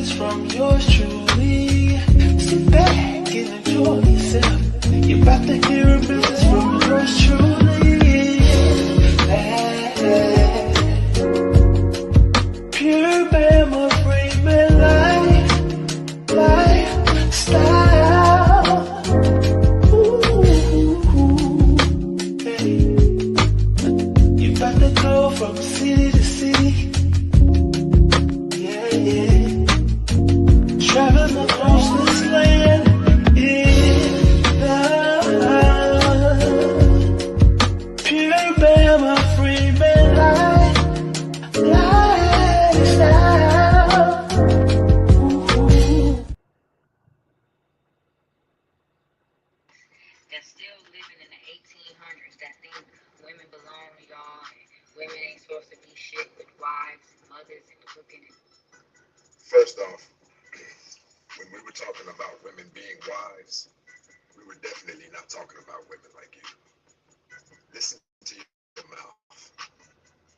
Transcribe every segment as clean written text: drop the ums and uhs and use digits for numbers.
message from yours truly. Sit back and enjoy yourself. You're about to hear a message from yours truly. Pure Bama Freeman lifestyle. Hey. You're about to go from city to city. Traveling across this land in the pure Bama Freeman lifestyle. That's still living in the 1800s that think women belong to y'all and women ain't supposed to be shit with wives and mothers and cooking and First off, when we were talking about women being wives, we were definitely not talking about women like you. Listen to your mouth.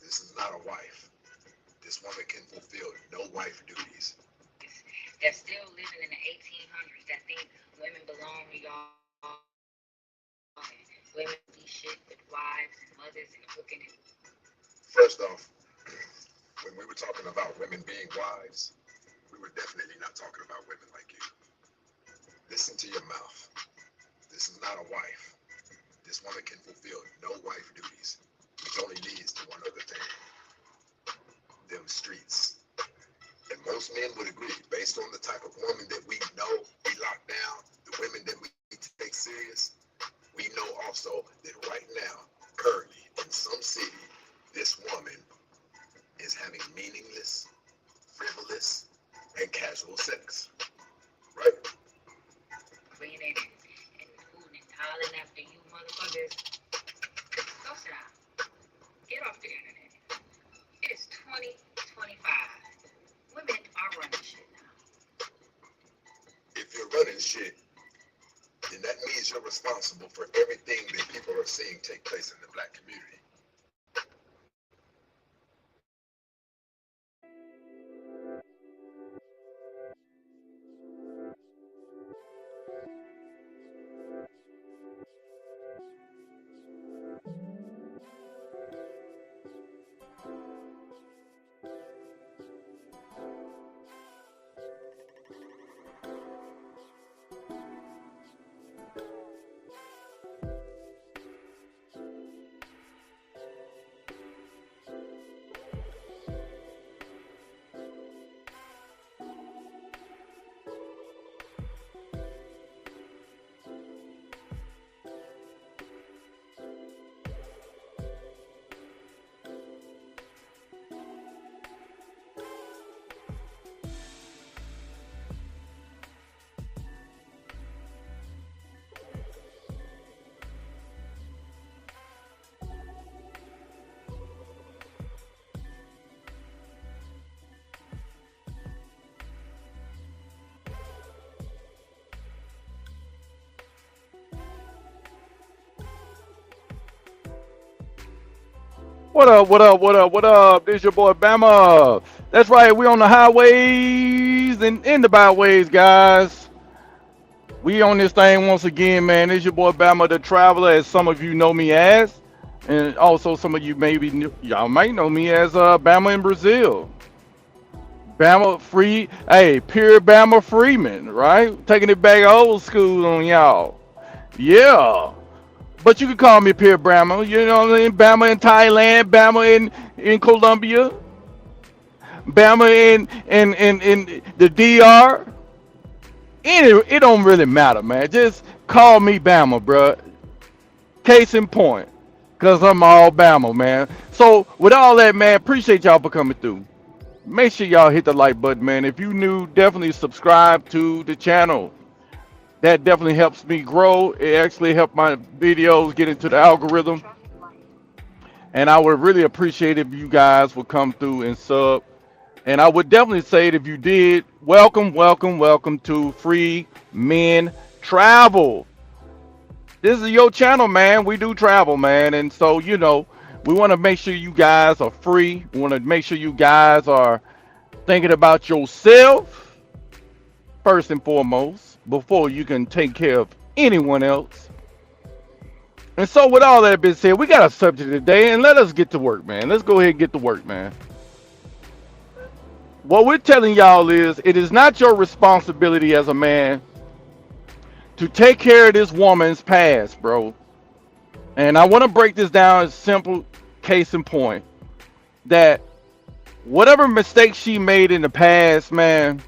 This is not a wife. This woman can fulfill no wife duties. that's still living in the 1800s that think women belong to y'all and women be shit with wives and mothers and cooking and First off, when we were talking about women being wives, we were definitely not talking about women like you. Listen to your mouth. This is not a wife. This woman can fulfill no wife duties, which only leads to one other thing. Them streets. And most men would agree, based on the type of woman that we know, we lock down, the women that we take serious, we know also that right now, currently, in some city, this woman is having meaningless, frivolous, and casual sex. Right? cleaning and hooting and hollering after you motherfuckers. Go sit down. Get off the internet. It is 2025. Women are running shit now. If you're running shit, then that means you're responsible for everything that people are seeing take place in the black community. What up, what up, what up, what up? This your boy Bama. That's right, we on the highways and in the byways, guys. We on this thing once again, man. This your boy Bama the Traveler, as some of you know me as. And also some of you y'all might know me as Bama in Brazil. Bama free, hey, pure Bama Freeman, right? Taking it back old school on y'all. Yeah. But you can call me Pure Bama, you know what I mean? Bama in Thailand, Bama in Colombia, Bama in the DR. It don't really matter, man. Just call me Bama, bruh. Case in point. Because I'm all Bama, man. So, with all that, man, appreciate y'all for coming through. Make sure y'all hit the like button, man. If you new, definitely subscribe to the channel. That definitely helps me grow. It actually helped my videos get into the algorithm. And I would really appreciate if you guys would come through and sub. And I would definitely say that if you did, welcome, welcome, welcome to Free Men Travel. This is your channel, man. We do travel, man. And so, you know, we want to make sure you guys are free. We want to make sure you guys are thinking about yourself. first and foremost before you can take care of anyone else. And so, with all that being said, we got a subject today, and let us get to work, man. Let's go ahead and get to work, man. What we're telling y'all is it is not your responsibility as a man to take care of this woman's past, bro. And I want to break this down as simple case in point that whatever mistakes she made in the past, man,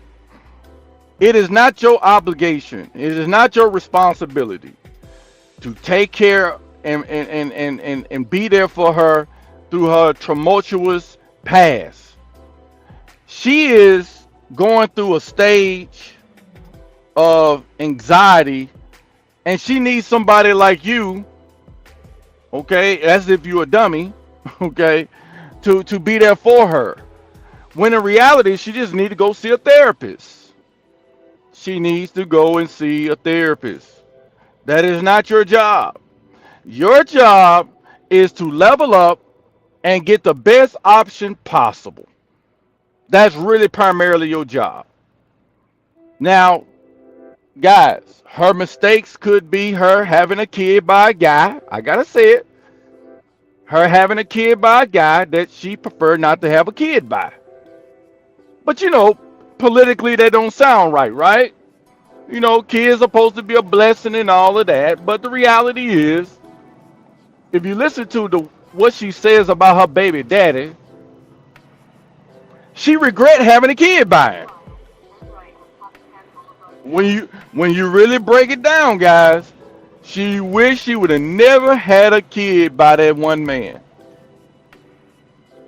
it is not your obligation. It is not your responsibility to take care and be there for her through her tumultuous past. She is going through a stage of anxiety, and she needs somebody like you, okay, as if you're a dummy, okay, to be there for her. When in reality, she just needs to go see a therapist. She needs to go and see a therapist. That is not your job. Your job is to level up and get the best option possible. That's really primarily your job. Now, guys, her mistakes could be her having a kid by a guy. I gotta say it. Her having a kid by a guy that she preferred not to have a kid by. But you know, politically that don't sound right, right? You know, kids are supposed to be a blessing and all of that. But the reality is, if you listen to what she says about her baby daddy, she regret having a kid by him. When you really break it down, guys, she wished she would have never had a kid by that one man.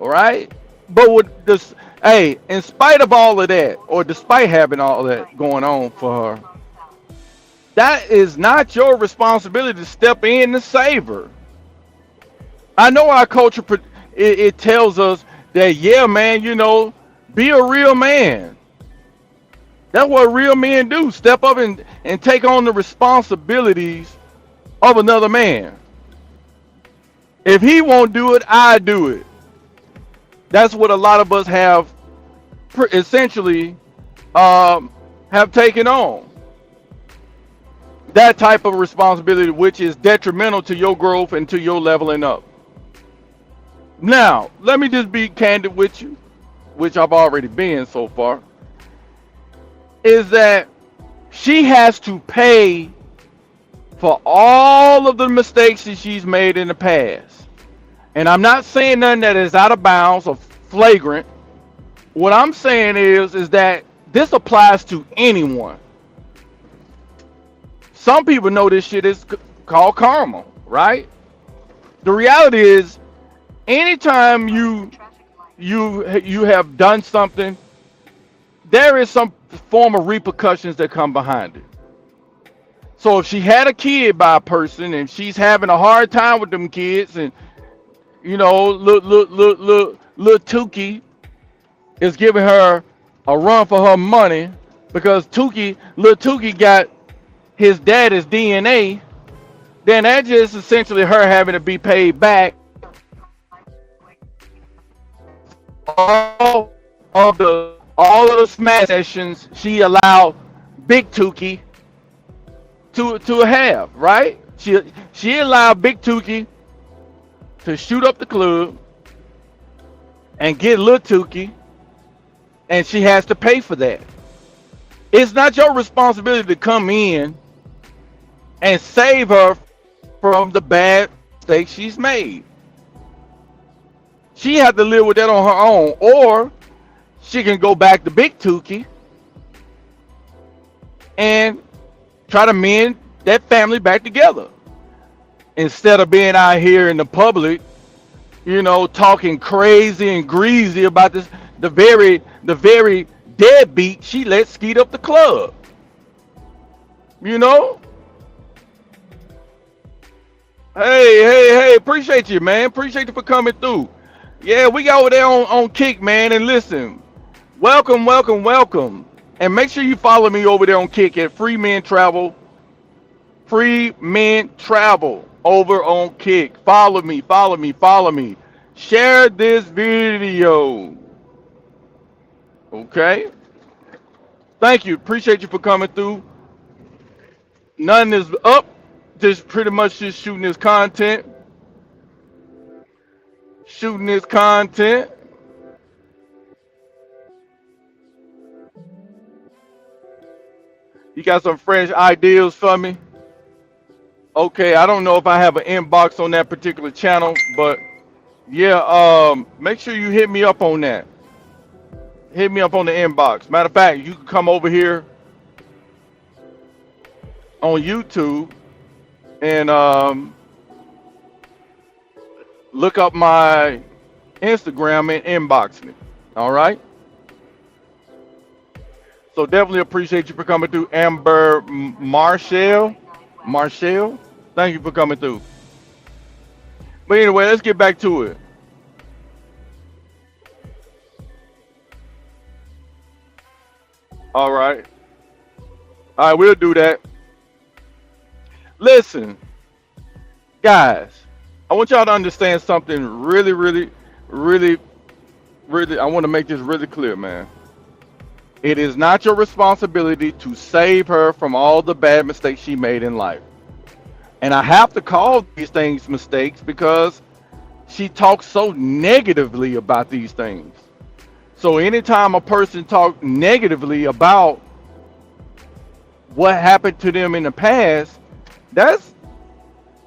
All right? But with this, hey, in spite of all of that, or despite having all of that going on for her, that is not your responsibility to step in and save her. I know our culture, it tells us that, yeah, man, you know, be a real man. That's what real men do. Step up and take on the responsibilities of another man. If he won't do it, I do it. That's what a lot of us have essentially have taken on. That type of responsibility, which is detrimental to your growth and to your leveling up. Now, let me just be candid with you, which I've already been so far, is that she has to pay for all of the mistakes that she's made in the past. And I'm not saying nothing that is out of bounds or flagrant. What I'm saying is that this applies to anyone. Some people know this shit is called karma, right? The reality is, anytime you have done something, there is some form of repercussions that come behind it. So if she had a kid by a person and she's having a hard time with them kids, and you know, little Tukey is giving her a run for her money because little Tukey got his daddy's DNA, then that just essentially her having to be paid back all of the smash sessions she allowed Big Tukey to have, right? She allowed Big Tukey to shoot up the club and get Lil Tukey, and she has to pay for that. It's not your responsibility to come in and save her from the bad mistakes she's made. She had to live with that on her own, or she can go back to Big Tukey and try to mend that family back together, instead of being out here in the public, you know, talking crazy and greasy about this, the very deadbeat she let skeet up the club. You know? Hey, appreciate you, man. Appreciate you for coming through. Yeah, we got over there on Kick, man. And listen, welcome. And make sure you follow me over there on Kick at Free Men Travel. Free Men Travel over on Kick. Follow me. Share this video. Okay? Thank you. Appreciate you for coming through. Nothing is up. Just pretty much just shooting this content. Shooting this content. You got some fresh ideas for me? Okay, I don't know if I have an inbox on that particular channel, but yeah, make sure you hit me up on that. Hit me up on the inbox. Matter of fact, you can come over here on YouTube and look up my Instagram and inbox me. All right. So definitely appreciate you for coming through, Amber Marshall. Marshall, thank you for coming through. But anyway, let's get back to it. All right. All right, we'll do that. Listen, guys, I want y'all to understand something really, really, really, really. I want to make this really clear, man. It is not your responsibility to save her from all the bad mistakes she made in life. And I have to call these things mistakes because she talks so negatively about these things. So anytime a person talks negatively about what happened to them in the past, that's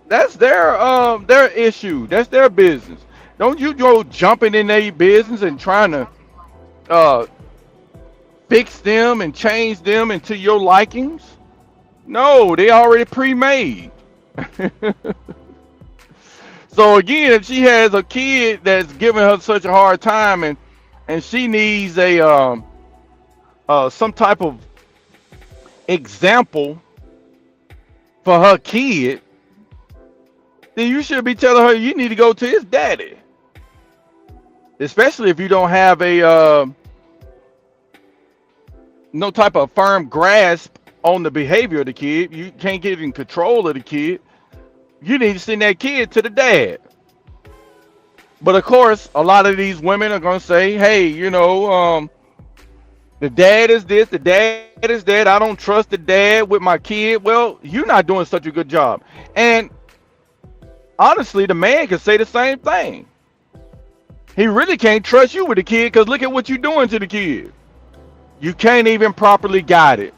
their issue. That's their business. Don't you go jumping in their business and trying to uh, fix them and change them into your likings. No, they already pre-made. So again, if she has a kid that's giving her such a hard time and she needs a some type of example for her kid, then you should be telling her you need to go to his daddy. Especially if you don't have a no type of firm grasp on the behavior of the kid. You can't get in control of the kid. You need to send that kid to the dad. But of course, a lot of these women are going to say, hey, the dad is this, the dad is that. I don't trust the dad with my kid. Well, you're not doing such a good job. And honestly, the man can say the same thing. He really can't trust you with the kid because look at what you're doing to the kid. You can't even properly guide it.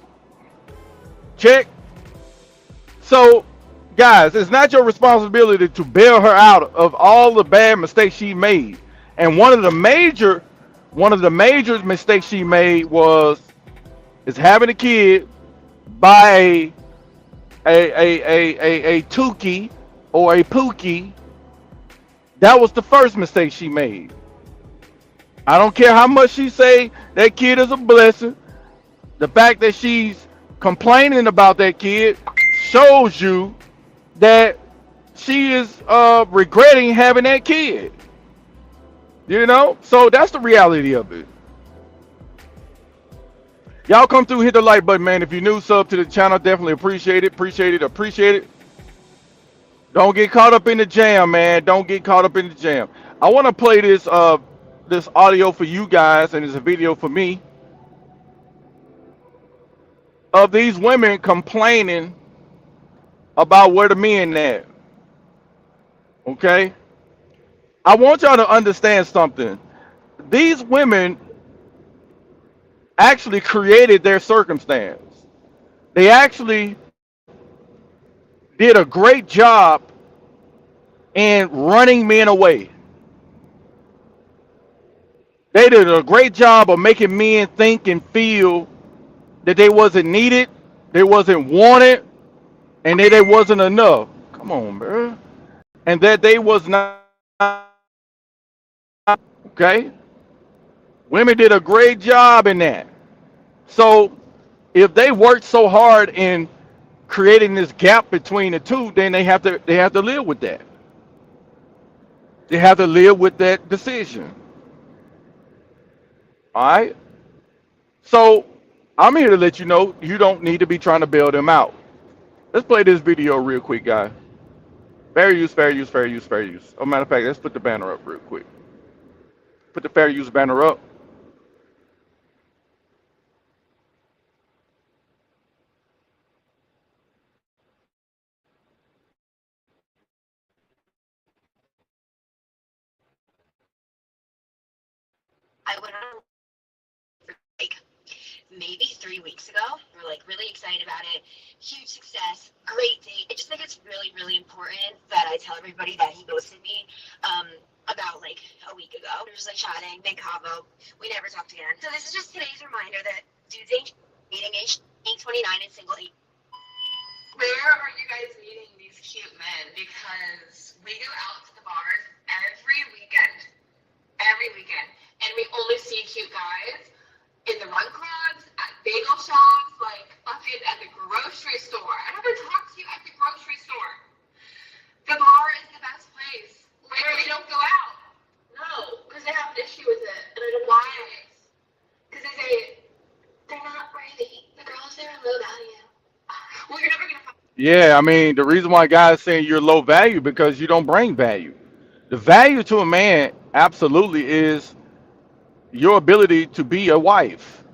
Check. So, guys, it's not your responsibility to bail her out of all the bad mistakes she made. And one of the major mistakes she made is having a kid by a Tukey or a Pookie. That was the first mistake she made. I don't care how much she say that kid is a blessing. The fact that she's complaining about that kid shows you that she is regretting having that kid. So that's the reality of it. Y'all come through, hit the like button, man. If you're new, sub to the channel, definitely appreciate it. Don't get caught up in the jam, man. Don't get caught up in the jam. I want to play this audio for you guys, and it's a video for me of these women complaining about where the men at. Okay? I want y'all to understand something. These women actually created their circumstance. They actually did a great job in running men away. They did a great job of making men think and feel that they wasn't needed, they wasn't wanted, and that they wasn't enough. Come on, bro. And that they was not. Okay? Women did a great job in that. So if they worked so hard in creating this gap between the two, then they have to live with that. They have to live with that decision. All right? So I'm here to let you know you don't need to be trying to bail them out. Let's play this video real quick, guys. Fair use. Oh, matter of fact, let's put the banner up real quick. Put the fair use banner up. I went on like maybe 3 weeks ago. We're like really excited about it. Huge success, great date. I just think it's really, really important that I tell everybody that he ghosted me about like a week ago. We were just like chatting, big convo. We never talked again. So this is just today's reminder that dudes ain't meeting age 29 and single. Where are you guys meeting these cute men? Because we go out to the bars every weekend, and we only see cute guys in the run clubs, at bagel shops, like fucking at the grocery store. I don't even talk to you at the grocery store. The bar is the best place. Literally, don't go out. No, because they have an issue with it, and I don't know why. Because they say they're not worthy. The girls there are low value. Well, you're never gonna find. Yeah, I mean, the reason why guys saying you're low value because you don't bring value. The value to a man absolutely is your ability to be a wife.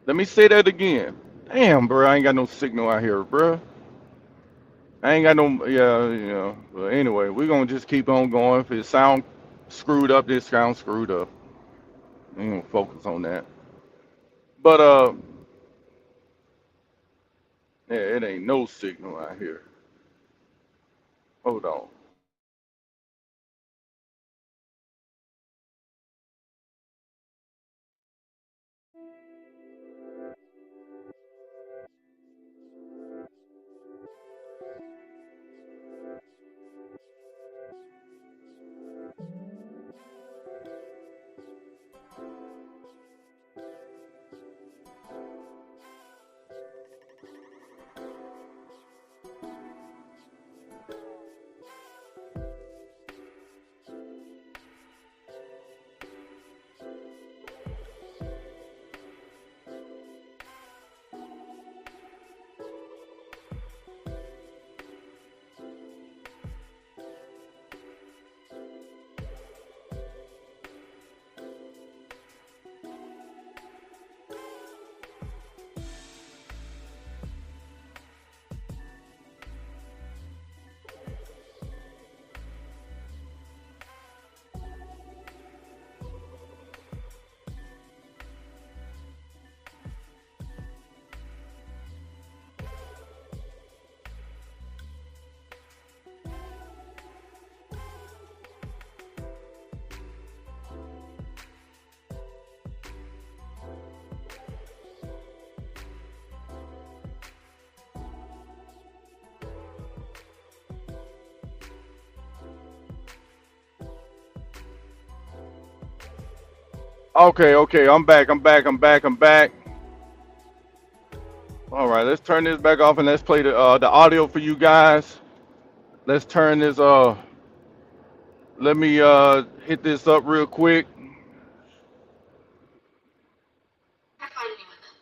Let me say that again. Damn, bro, I ain't got no signal out here, bro. I ain't got no, yeah, you know. But anyway, we're gonna just keep on going. If it sound screwed up, it sounds screwed up. We ain't gonna focus on that. But yeah, it ain't no signal out here. Hold on. Okay, okay, I'm back. I'm back. I'm back. I'm back. All right, let's turn this back off and let's play the audio for you guys. Let's turn this let me hit this up real quick. I find anyone then.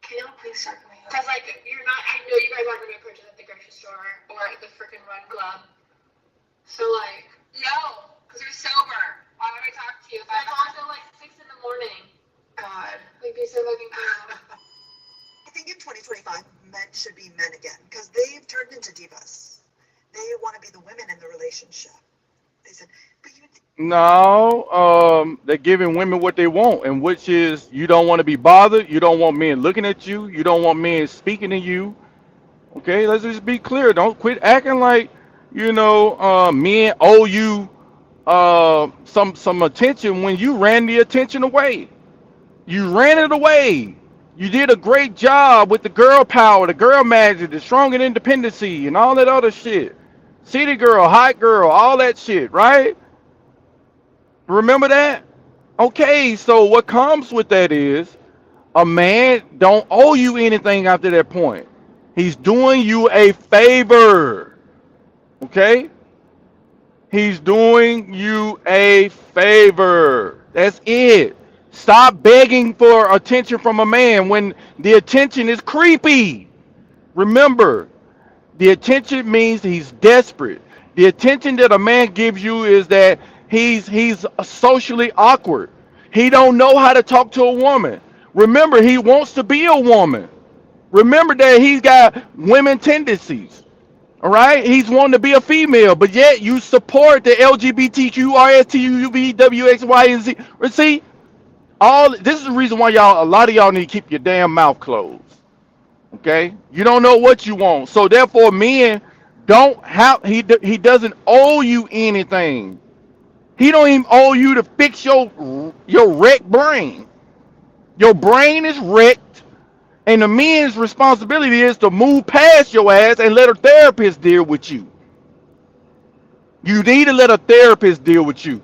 Can y'all please start me? Because like you're not. I know you guys aren't gonna purchase at the grocery store or at the freaking Run Club. So like no, because you're sober. Why would I talk to you? If I talk till like 6 in the morning. God, like be so fucking cool. I think in 2025, men should be men again because they've turned into divas. They want to be the women in the relationship. They said, but you. No, they're giving women what they want, and which is you don't want to be bothered. You don't want men looking at you. You don't want men speaking to you. Okay, let's just be clear. Don't quit acting like men owe you some attention when you ran the attention away. You ran it away. You did a great job with the girl power, the girl magic, the strong and independency, and all that other shit. City girl, hot girl, all that shit, right? Remember that? Okay, so what comes with that is a man don't owe you anything after that point. He's doing you a favor. Okay? He's doing you a favor. That's it. Stop begging for attention from a man when the attention is creepy. Remember, the attention means he's desperate. The attention that a man gives you is that he's socially awkward. He don't know how to talk to a woman. Remember, he wants to be a woman. Remember that he's got women tendencies. All right, he's wanting to be a female, but yet you support the LGBTQ, RSTUV, WXY, and Z. See, all this is the reason why y'all, a lot of y'all need to keep your damn mouth closed. Okay, you don't know what you want, so therefore, men don't have. He doesn't owe you anything. He don't even owe you to fix your wrecked brain. Your brain is wrecked, and the men's responsibility is to move past your ass and let a therapist deal with you. You need to let a therapist deal with you.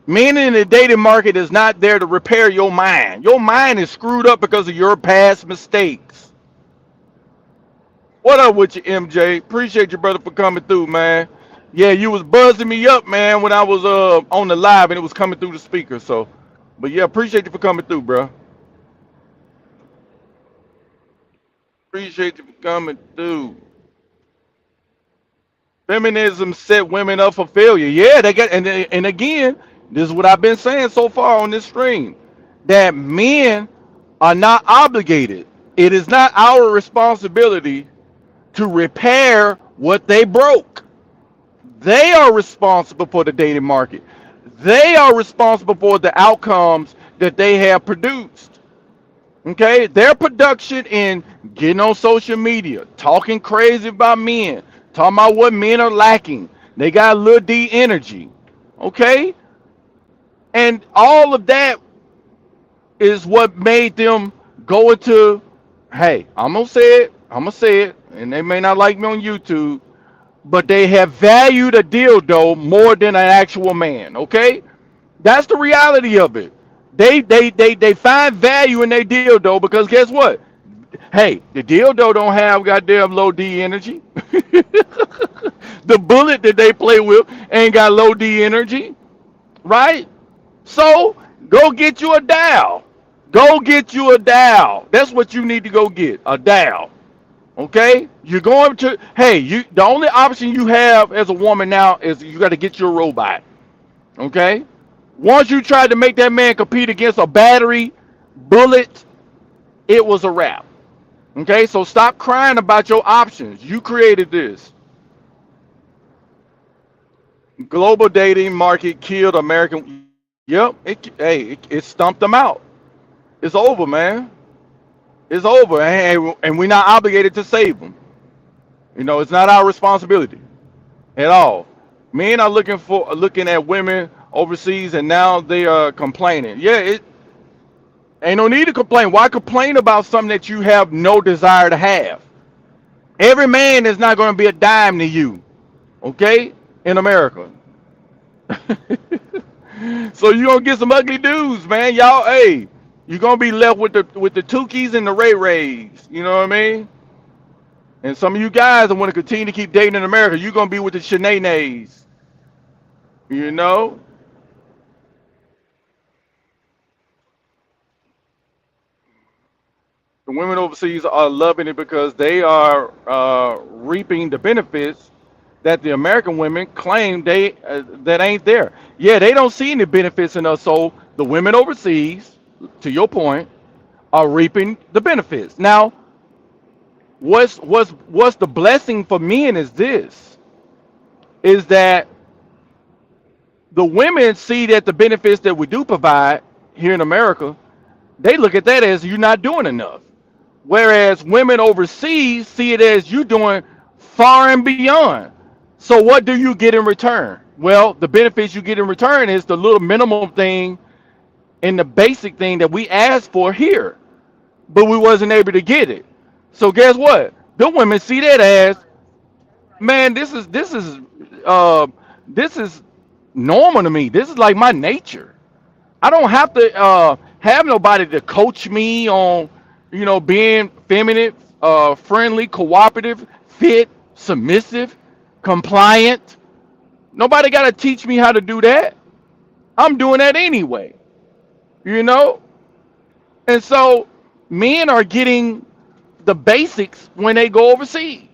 Men in the dating market is not there to repair your mind. Your mind is screwed up because of your past mistakes. What up with you, MJ? Appreciate you, brother, for coming through, man. Yeah, you was buzzing me up, man, when I was on the live and it was coming through the speaker. So, but yeah, appreciate you for coming through, bro. Appreciate you for coming through. Feminism set women up for failure. Yeah, they got, and again, this is what I've been saying so far on this stream, that men are not obligated. It is not our responsibility to repair what they broke. They are responsible for the dating market. They are responsible for the outcomes that they have produced. Okay, their production in getting on social media, talking crazy about men, talking about what men are lacking. They got a little D energy. Okay, and all of that is what made them go into, hey, I'm gonna say it, and they may not like me on YouTube, but they have valued a dildo more than an actual man. Okay, that's the reality of it. They find value in their dildo because guess what? Hey, the dildo don't have goddamn low D energy. The bullet that they play with ain't got low D energy, right? So go get you a Dow. Go get you a Dow. That's what you need to go get, a Dow. Okay? You're going to, hey, the only option you have as a woman now is you got to get your robot. Okay? Once you tried to make that man compete against a battery, bullet, it was a wrap. Okay? So stop crying about your options. You created this. Global dating market killed American. Yep. It stumped them out. It's over, man. It's over. And we're not obligated to save them. You know, it's not our responsibility at all. Men are looking at women overseas, and now they are complaining. Yeah, it ain't no need to complain. Why complain about something that you have no desire to have? Every man is not going to be a dime to you, okay? In America. So you're gonna get some ugly dudes, man. Y'all, hey, you're gonna be left with the Tukis and the Ray Rays. You know what I mean? And some of you guys that want to continue to keep dating in America, you're gonna be with the Shanays. You know? The women overseas are loving it because they are reaping the benefits that the American women claim that ain't there. Yeah, they don't see any benefits in us. So the women overseas, to your point, are reaping the benefits. Now, what's the blessing for men is this: is that the women see that the benefits that we do provide here in America, they look at that as you're not doing enough. Whereas women overseas see it as you doing far and beyond. So what do you get in return? Well, the benefits you get in return is the little minimum thing and the basic thing that we asked for here, but we wasn't able to get it. So guess what? The women see that as, man, uh this is normal to me. This is like my nature. I don't have to have nobody to coach me on, being feminine, friendly, cooperative, fit, submissive, compliant. Nobody got to teach me how to do that. I'm doing that anyway, you know? And so men are getting the basics when they go overseas.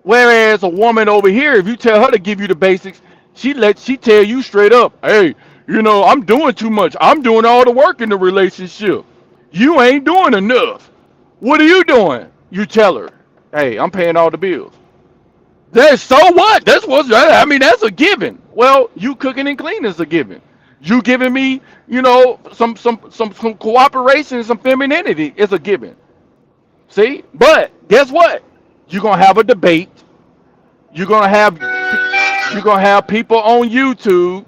Whereas a woman over here, if you tell her to give you the basics, she tell you straight up, hey, I'm doing too much. I'm doing all the work in the relationship. You ain't doing enough. What are you doing? You tell her, hey, I'm paying all the bills. There's so what? That's what I mean. That's a given. Well, you cooking and cleaning is a given. You giving me, some cooperation, some femininity is a given. See, but guess what? You're gonna have a debate. You're gonna have you're gonna have people on YouTube,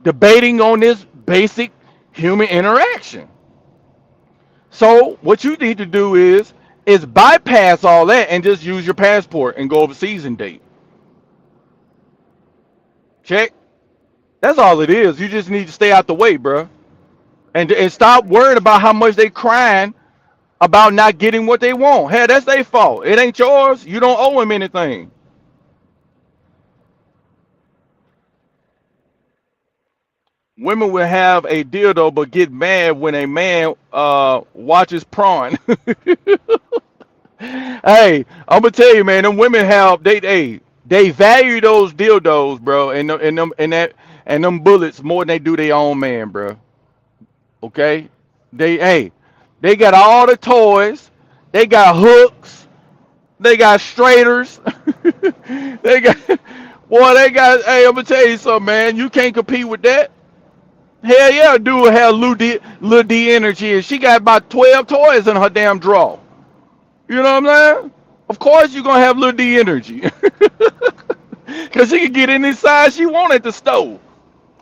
debating on this basic human interaction. So what you need to do is bypass all that and just use your passport and go overseas and date. Check. That's all it is. You just need to stay out the way, bro, and stop worrying about how much they crying about not getting what they want. Hell, that's their fault. It ain't yours. You don't owe them anything. Women will have a dildo but get mad when a man watches porn. Hey, I'm gonna tell you, man. Them women have they value those dildos, bro, and them bullets more than they do their own man, bro. Okay, they got all the toys. They got hooks. They got straighters. they got boy. They got. Hey, I'm gonna tell you something, man. You can't compete with that. Hell yeah, dude had Lil D energy, and she got about 12 toys in her damn drawer. You know what I'm saying? Of course you're gonna have Lil D energy. Cause she can get any size she want at the stove.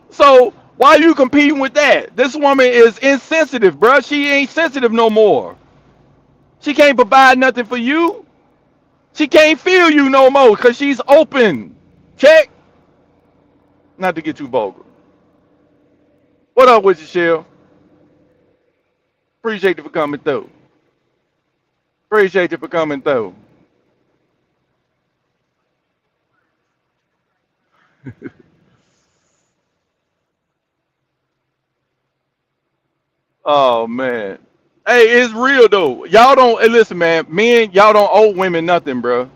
So why are you competing with that? This woman is insensitive, bro. She ain't sensitive no more. She can't provide nothing for you. She can't feel you no more because she's open. Check. Not to get too vulgar. What up with you, Shell? Appreciate you for coming through. Appreciate you for coming through. Oh man. Hey, it's real though. Y'all don't hey, listen, man. Men, y'all don't owe women nothing, bro.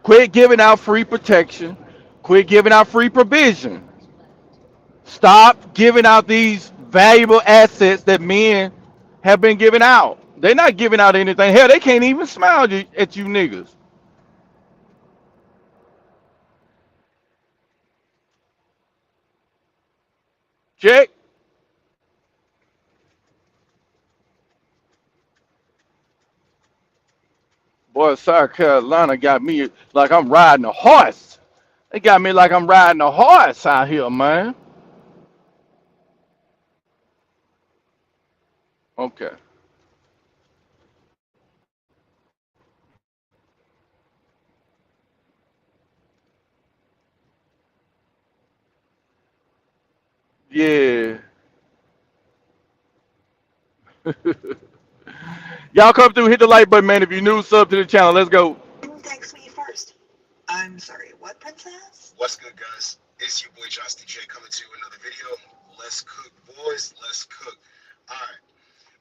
Quit giving out free protection. Quit giving out free provision. Stop giving out these valuable assets that men have been giving out. They're not giving out anything. Hell, they can't even smile at you niggas. Check. Boy, South Carolina got me like I'm riding a horse. They got me like I'm riding a horse out here, man. Okay. Yeah. Y'all come through, hit the like button, man. If you're new, sub to the channel. Let's go. Thanks me first. I'm sorry, what, princess? What's good, guys? It's your boy Josh DJ coming to you with another video. Let's cook, boys. Let's cook. All right.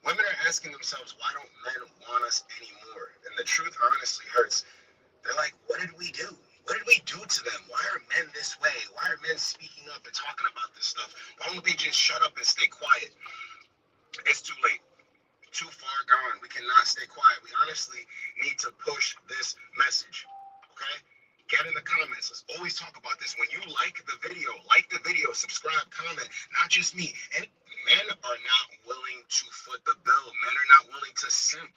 Women are asking themselves, why don't men want us anymore? And the truth honestly hurts. They're like, what did we do? What did we do to them? Why are men this way? Why are men speaking up and talking about this stuff? Why don't they just shut up and stay quiet? It's too late. Too far gone. We cannot stay quiet. We honestly need to push this message. Okay? Get in the comments. Let's always talk about this. When you like the video, subscribe, comment. Not just me. And men are not willing to foot the bill. Men are not willing to simp.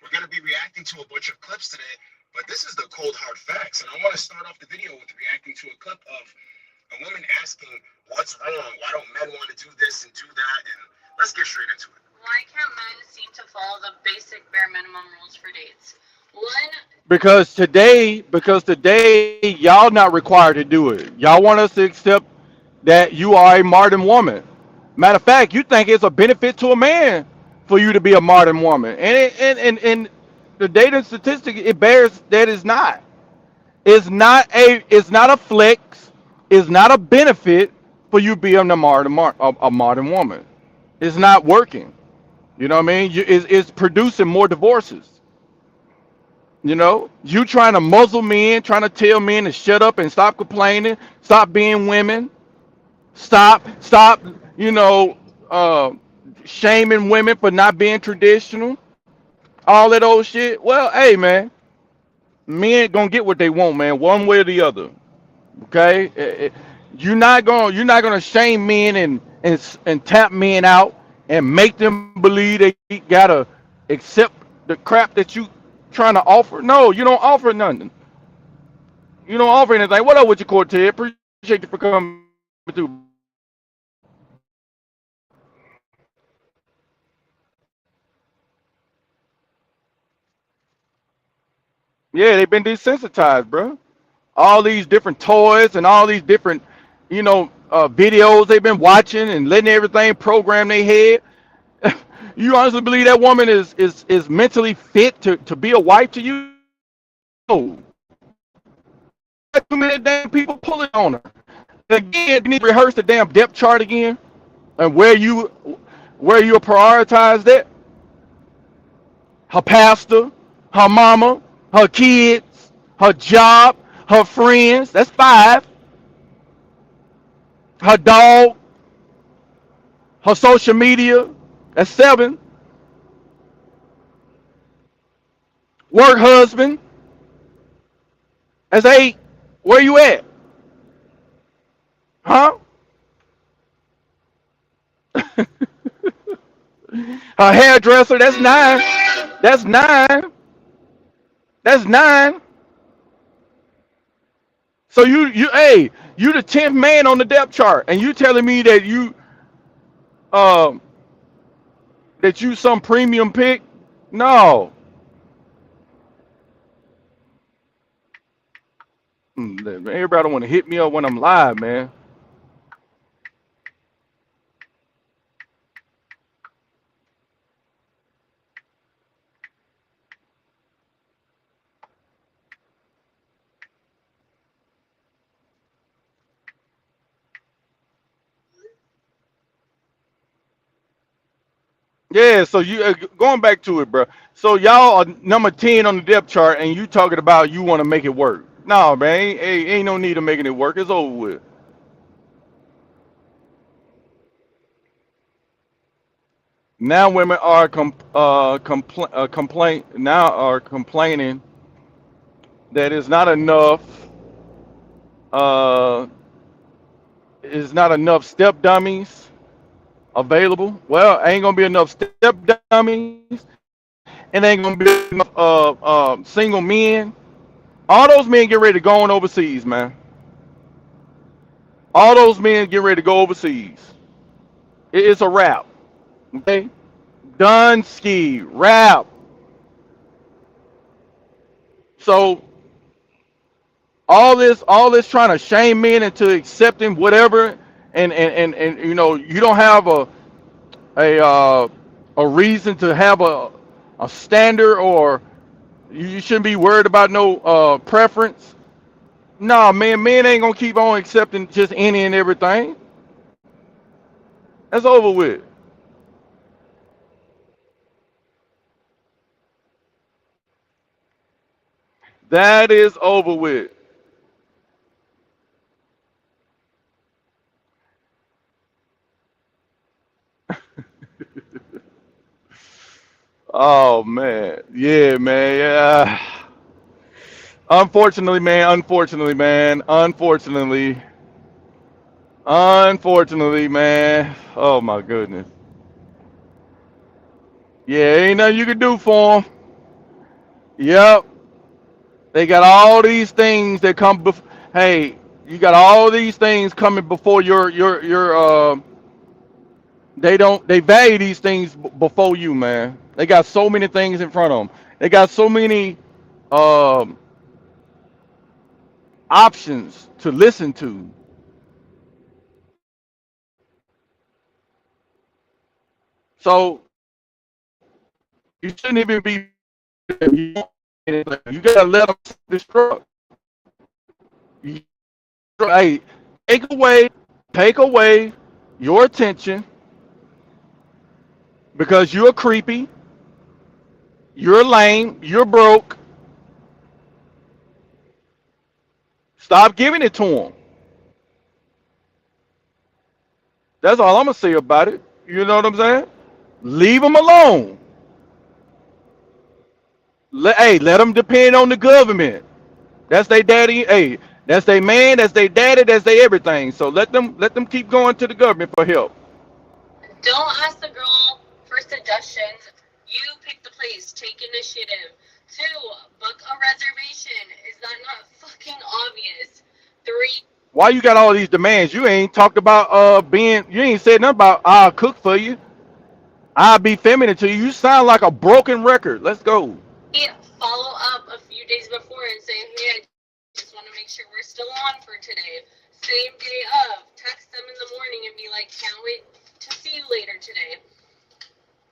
We're going to be reacting to a bunch of clips today, but this is the cold hard facts. And I want to start off the video with reacting to a clip of a woman asking, what's wrong? Why don't men want to do this and do that? And let's get straight into it. Why can't men seem to follow the basic bare minimum rules for dates? One, Because today, y'all not required to do it. Y'all want us to accept that you are a modern woman. Matter of fact, you think it's a benefit to a man for you to be a modern woman, and the data statistic it bears that it's not. It's not a flex. It's not a benefit for you being a modern woman. It's not working. You know what I mean? It's producing more divorces. You trying to muzzle men, trying to tell men to shut up and stop complaining, stop being women, stop, you know, uh, shaming women for not being traditional, all that old shit. Well, hey man, Men gonna get what they want, man, one way or the other. Okay, you're not gonna shame men and tap men out and make them believe they gotta accept the crap that you trying to offer. No, you don't offer nothing. You don't offer anything. What up with you, Cortez? Appreciate you for coming through, bro. Yeah, they've been desensitized, bro. All these different toys and all these different, videos they've been watching and letting everything program their head. You honestly believe that woman is mentally fit to be a wife to you? No. Too many damn people pulling on her. And again, you need to rehearse the damn depth chart again and where you prioritize that. Her pastor, her mama, her kids, her job, her friends. That's 5. Her dog, her social media. That's 7. Work husband. That's 8. Where you at? Huh? Her hairdresser. That's 9. That's 9. That's 9. So hey, you the 10th man on the depth chart, and you telling me um that you some premium pick? No. Everybody want to hit me up when I'm live, man. Yeah, so you going back to it, bro. So y'all are number 10 on the depth chart, and you talking about you want to make it work. No, man, ain't no need of making it work. It's over with. Now women are complaining that uh it's not enough step dummies available. Well, ain't gonna be enough step dummies, and ain't gonna be enough single men. All those men get ready to go on overseas, man. All those men get ready to go overseas. It's a wrap. Okay, done ski wrap. So all this trying to shame men into accepting whatever, and you don't have a uh, a reason to have a standard, or you shouldn't be worried about no preference. Nah, man, men ain't gonna keep on accepting just any and everything. That's over with. That is over with. Oh man, yeah, man, yeah. Unfortunately, man. Oh my goodness. Yeah, ain't nothing you can do for them. Yep, they got all these things that come. Hey, you got all these things coming before your. They value these things before you, man. They got so many things in front of them. They got so many um, options to listen to. So you shouldn't even be. You gotta let them destruct. You, hey, take away, take away your attention because you're creepy, you're lame, you're broke. Stop giving it to them. That's all I'm gonna say about it. You know what I'm saying? Leave them alone. Let them depend on the government. That's their daddy. Hey, that's their man. That's their daddy. That's their everything. So let them keep going to the government for help. Don't ask the girl for suggestions. You pick the place. Take initiative. 2, book a reservation. Is that not fucking obvious? 3, Why you got all these demands? You ain't talked about being. You ain't said nothing about I'll cook for you. I'll be feminine to you. You sound like a broken record. Let's go. follow up a few days before and say, hey, I just want to make sure we're still on for today. Same day of, text them in the morning and be like, can't wait to see you later today.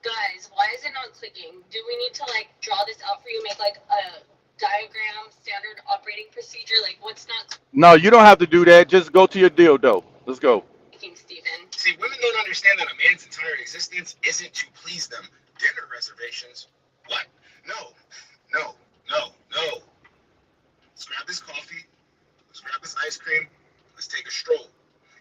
Guys, why is it not clicking? Do we need to like draw this out for you, make like a diagram, standard operating procedure? Like what's not No, you don't have to do that. Just go to your dildo. Let's go. clicking, Steven? See, women don't understand that a man's entire existence isn't to please them. Dinner reservations? What? No, no, no, no. Let's grab this coffee. Let's grab this ice cream. Let's take a stroll.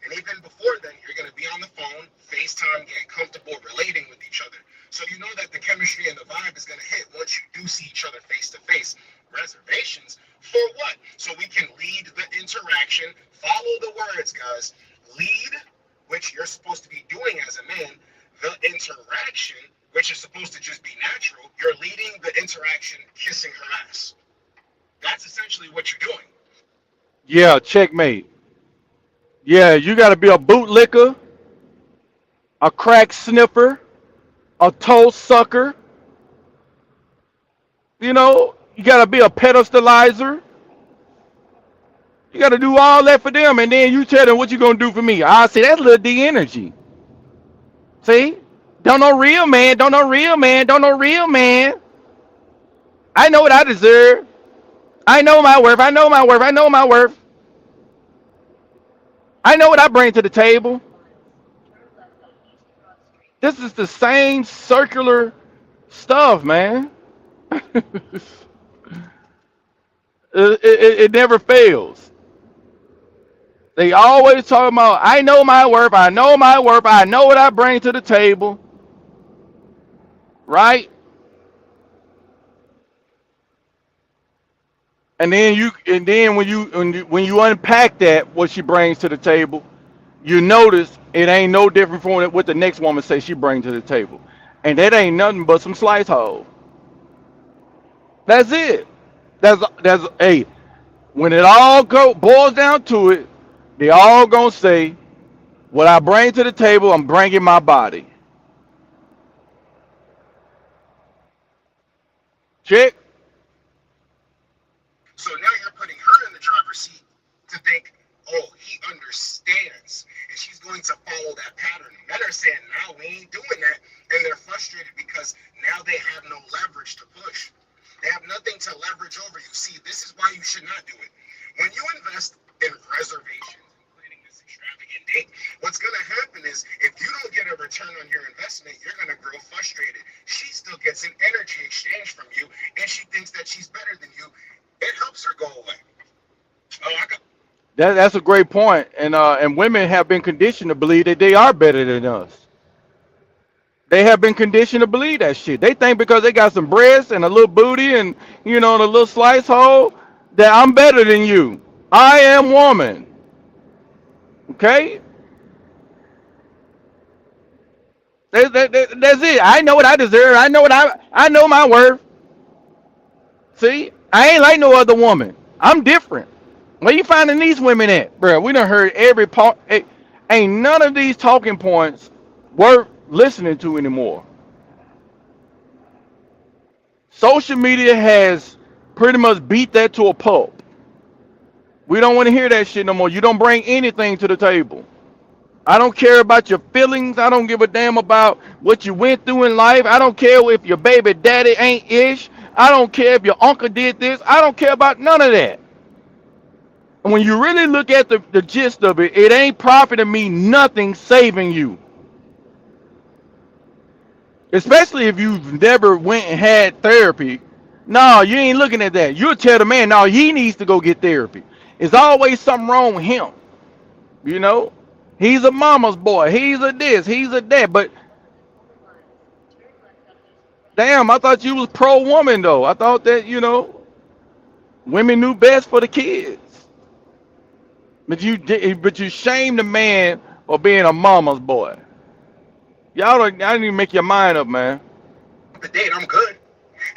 And even before then, you're going to be on the phone, FaceTime, getting comfortable relating with each other. So you know that the chemistry and the vibe is going to hit once you do see each other face to face. Reservations? For what? So we can lead the interaction. Follow the words, guys. Lead, which you're supposed to be doing as a man. The interaction, which is supposed to just be natural. You're leading the interaction, kissing her ass. That's essentially what you're doing. Yeah, checkmate. Yeah, you got to be a bootlicker, a crack sniffer, a toe sucker. You know, you got to be a pedestalizer. You got to do all that for them, and then you tell them what you gonna do for me. I see that's little D energy. See, don't know real man, don't know real man, don't know real man. I know what I deserve. I know my worth. I know my worth. I know my worth. I know what I bring to the table. This is the same circular stuff, man. It never fails. They always talk about, I know my worth, I know my worth, I know what I bring to the table, right? And then when you unpack that, what she brings to the table, you notice it ain't no different from what the next woman says she brings to the table, and that ain't nothing but some slice hole. That's it. That's hey. When it all boils down to it, they all gonna say, what I bring to the table, I'm bringing my body. Check. So now you're putting her in the driver's seat to think, oh, he understands. And she's going to follow that pattern. Men are saying, now we ain't doing that. And they're frustrated because now they have no leverage to push. They have nothing to leverage over you. See, this is why you should not do it. When you invest in reservations, including this extravagant date, what's going to happen is if you don't get a return on your investment, you're going to grow frustrated. She still gets an energy exchange from you, and she thinks that she's better than you. It helps her go away. Oh, I got. That's a great point. And women have been conditioned to believe that they are better than us. They have been conditioned to believe that shit. They think because they got some breasts and a little booty and and a little slice hole that I'm better than you. I am woman. Okay? That's it. I know what I deserve. I know my worth. See? I ain't like no other woman. I'm different. Where you finding these women at? Bro, we done heard every part. Ain't none of these talking points worth listening to anymore. Social media has pretty much beat that to a pulp. We don't want to hear that shit no more. You don't bring anything to the table. I don't care about your feelings. I don't give a damn about what you went through in life. I don't care if your baby daddy ain't ish. I don't care if your uncle did this. I don't care about none of that. And when you really look at the gist of it, it ain't profiting me nothing saving you. Especially if you've never went and had therapy. No, you ain't looking at that. You'll tell the man, no, he needs to go get therapy. There's always something wrong with him. You know? He's a mama's boy. He's a this. He's a that. But Damn, I thought you was pro woman though. I thought that women knew best for the kids. But you shame the man for being a mama's boy. Y'all didn't even make your mind up, man. The date, I'm good.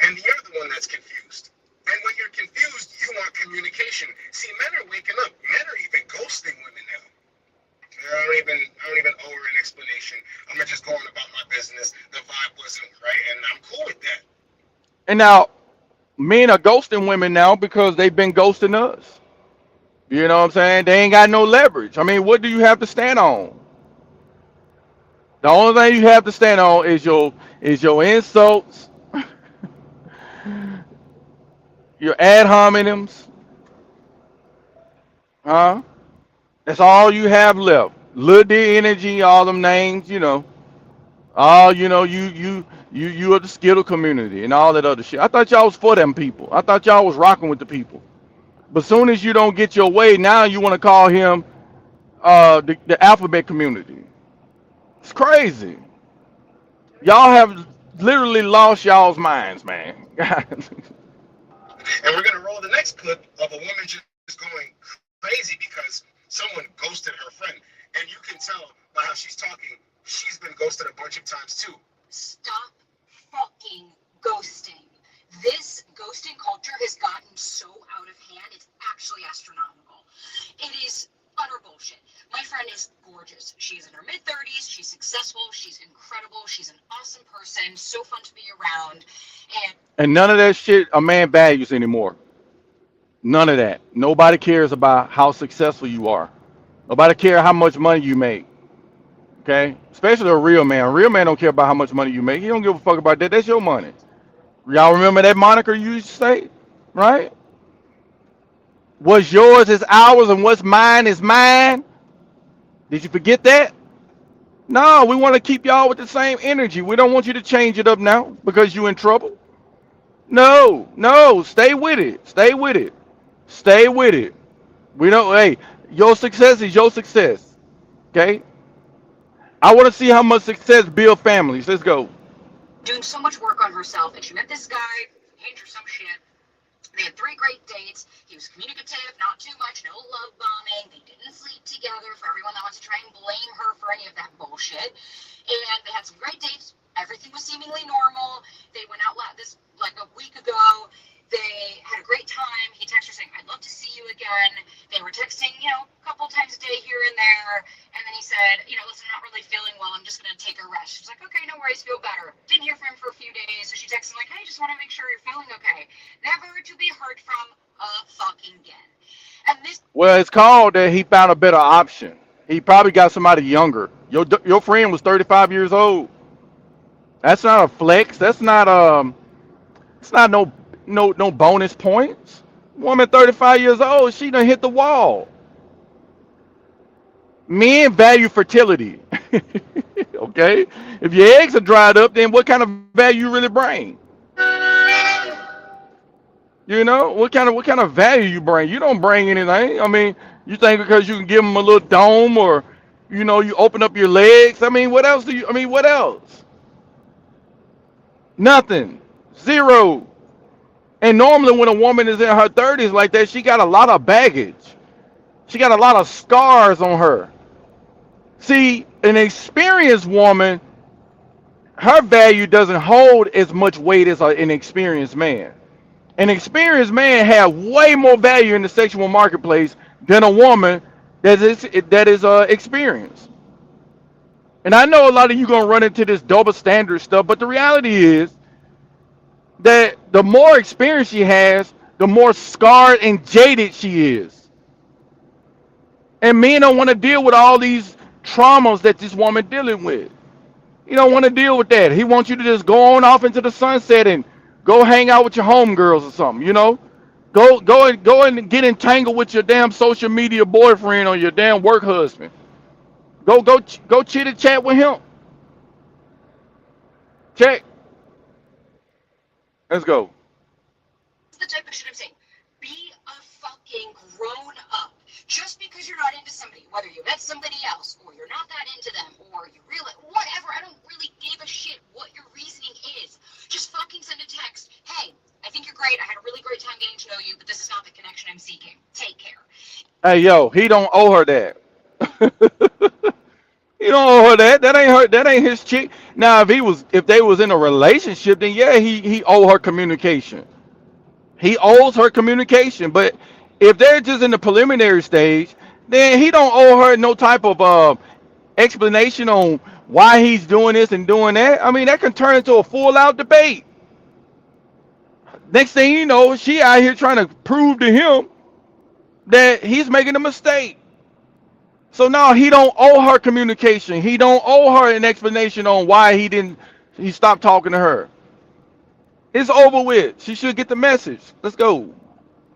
And you're the one that's confused. And when you're confused, you want communication. See, men are waking up. Men are even ghosting women now. I don't even owe her an explanation. I'm just going about my business. The vibe wasn't right, and I'm cool with that. And now men are ghosting women now because they've been ghosting us. You know what I'm saying? They ain't got no leverage. I mean, what do you have to stand on? The only thing you have to stand on is your insults, your ad hominems, huh? That's all you have left. Lil D Energy, all them names, all you are the Skittle community and all that other shit. I thought y'all was for them people. I thought y'all was rocking with the people. But soon as you don't get your way, now you want to call him the alphabet community. It's crazy. Y'all have literally lost y'all's minds, man. And we're going to roll the next clip of a woman just going crazy because someone ghosted her friend. And you can tell by how she's talking, she's been ghosted a bunch of times too. Stop fucking ghosting. This ghosting culture has gotten so out of hand, it's actually astronomical. It is utter bullshit. My friend is gorgeous. She's in her mid-30s. She's successful. She's incredible. She's an awesome person. So fun to be around. And none of that shit a man values anymore. None of that. Nobody cares about how successful you are. Nobody cares how much money you make. Okay? Especially a real man. A real man don't care about how much money you make. He don't give a fuck about that. That's your money. Y'all remember that moniker you used to say? Right? What's yours is ours and what's mine is mine. Did you forget that? No, we want to keep y'all with the same energy. We don't want you to change it up now because you in trouble. No, stay with it. Stay with it. Stay with it. We don't, hey, your success is your success. Okay? I want to see how much success build families. Let's go. Doing so much work on herself, and she met this guy, hate or some shit. They had 3 great dates. He was communicative, not too much, no love bombing. They didn't sleep together for everyone that wants to try and blame her for any of that bullshit. And they had some great dates. Everything was seemingly normal. They went out like a week ago. They had a great time. He texted her saying, I'd love to see you again. They were texting, a couple times a day here and there. And then he said, listen, I'm not really feeling well. I'm just going to take a rest. She's like, okay, no worries. Feel better. Didn't hear from him for a few days. So she texted him like, hey, just want to make sure you're feeling okay. Never to be heard from again. And this. Well, it's called that he found a better option. He probably got somebody younger. Your friend was 35 years old. That's not a flex. That's not it's not no bonus points. Woman 35 years old, she done hit the wall. Men value fertility. Okay? If your eggs are dried up, then what kind of value you really bring? What kind of value you bring? You don't bring anything. I mean, you think because you can give them a little dome or you open up your legs. I mean, what else what else? Nothing. Zero. And normally when a woman is in her 30s like that, she got a lot of baggage. She got a lot of scars on her. See, an experienced woman, her value doesn't hold as much weight as an experienced man. An experienced man has way more value in the sexual marketplace than a woman that is experienced. And I know a lot of you gonna run into this double standard stuff, but the reality is that the more experience she has, the more scarred and jaded she is. And men don't want to deal with all these traumas that this woman dealing with. He don't want to deal with that. He wants you to just go on off into the sunset and go hang out with your homegirls or something, Go and get entangled with your damn social media boyfriend or your damn work husband. Go chit and chat with him. Check. Let's go. This is the type of shit I'm saying. Be a fucking grown up. Just because you're not into somebody, whether you met somebody else or you're not that into them or you really, whatever, I don't really give a shit what your reasoning is. Just Hey, yo, he don't owe her that. He don't owe her that. That ain't her. That ain't his chick. Now, if they was in a relationship, then yeah, he owe her communication. He owes her communication. But if they're just in the preliminary stage, then he don't owe her no type of explanation on why he's doing this and doing that. I mean, that can turn into a full out debate. Next thing you know, she out here trying to prove to him that he's making a mistake. So now he don't owe her communication. He don't owe her an explanation on why he stopped talking to her. It's over with. She should get the message. Let's go.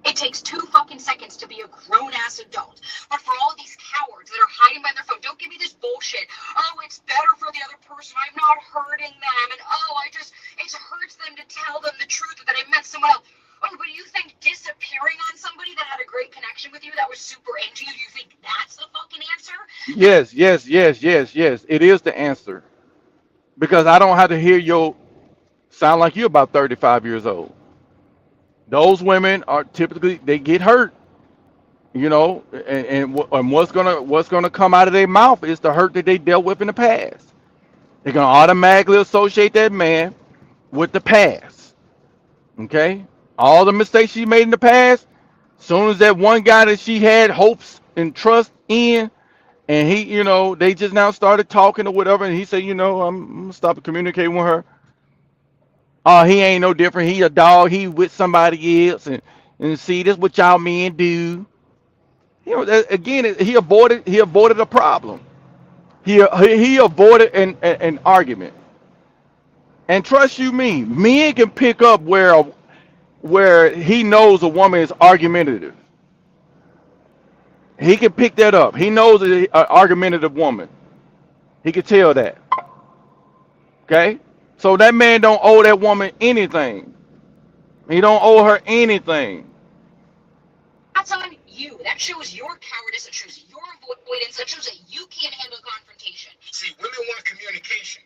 It takes 2 fucking seconds to be a grown ass adult. But for all these cowards that are hiding behind their phone, don't give me this bullshit. Oh, it's better for the other person. I'm not hurting them. And it hurts them to tell them the truth that I met someone else. Oh, but you think disappearing on somebody that had a great connection with you, that was super into you, you think that's the fucking answer? Yes, yes, yes, yes, yes. It is the answer. Because I don't have to hear your sound like you're about 35 years old. Those women are typically they get hurt, and what's gonna come out of their mouth is the hurt that they dealt with in the past. They're gonna automatically associate that man with the past. Okay, all the mistakes she made in the past. Soon as that one guy that she had hopes and trust in, and they just now started talking or whatever, and he said, I'm gonna stop communicating with her. Oh, he ain't no different. He a dog. He with somebody else, and see this what y'all men do. Again, he avoided a problem. He avoided an argument. And trust you me, men can pick up where he knows a woman is argumentative. He can pick that up. He knows an argumentative woman. He can tell that. Okay, so that man don't owe that woman anything. He don't owe her anything. That's on you. That shows your cowardice. It shows your avoidance. That shows that you can't handle confrontation. See, women want communication.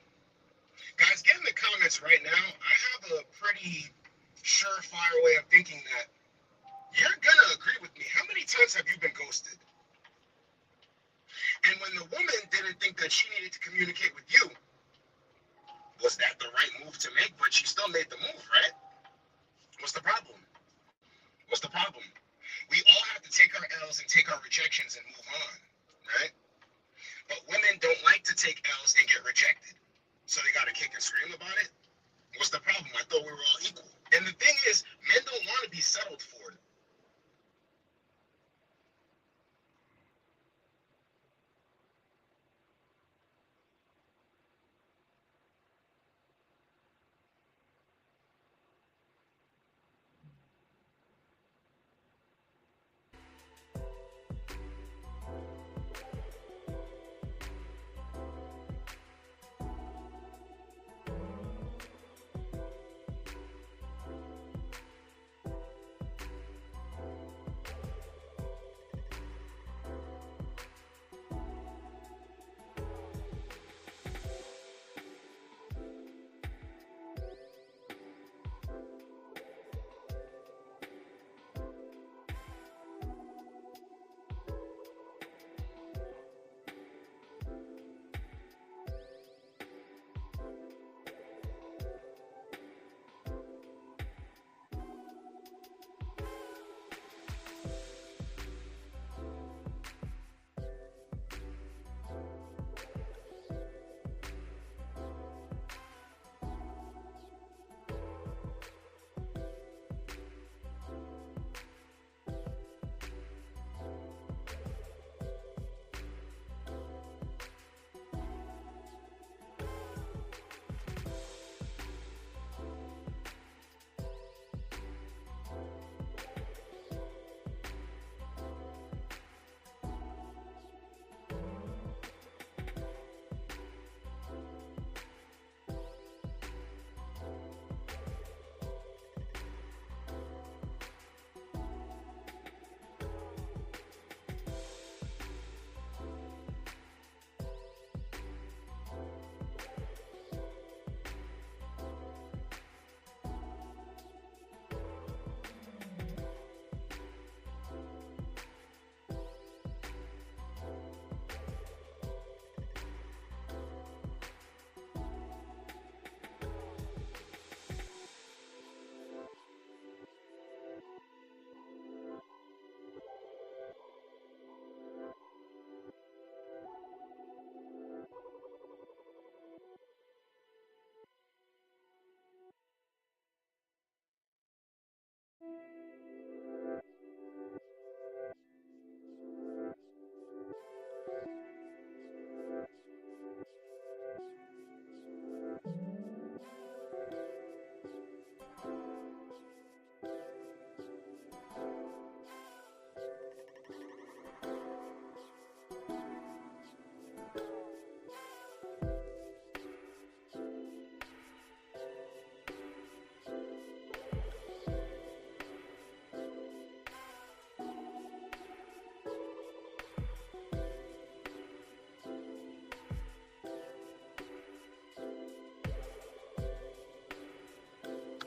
Guys, get in the comments right now. I have a pretty surefire way of thinking that you're gonna agree with me. How many times have you been ghosted? And when the woman didn't think that she needed to communicate with you, was that the right move to make? But she still made the move, right? What's the problem? What's the problem? We all have to take our L's and take our rejections and move on, right? But women don't like to take L's and get rejected. So they got to kick and scream about it? What's the problem? I thought we were all equal. And the thing is, men don't want to be settled for.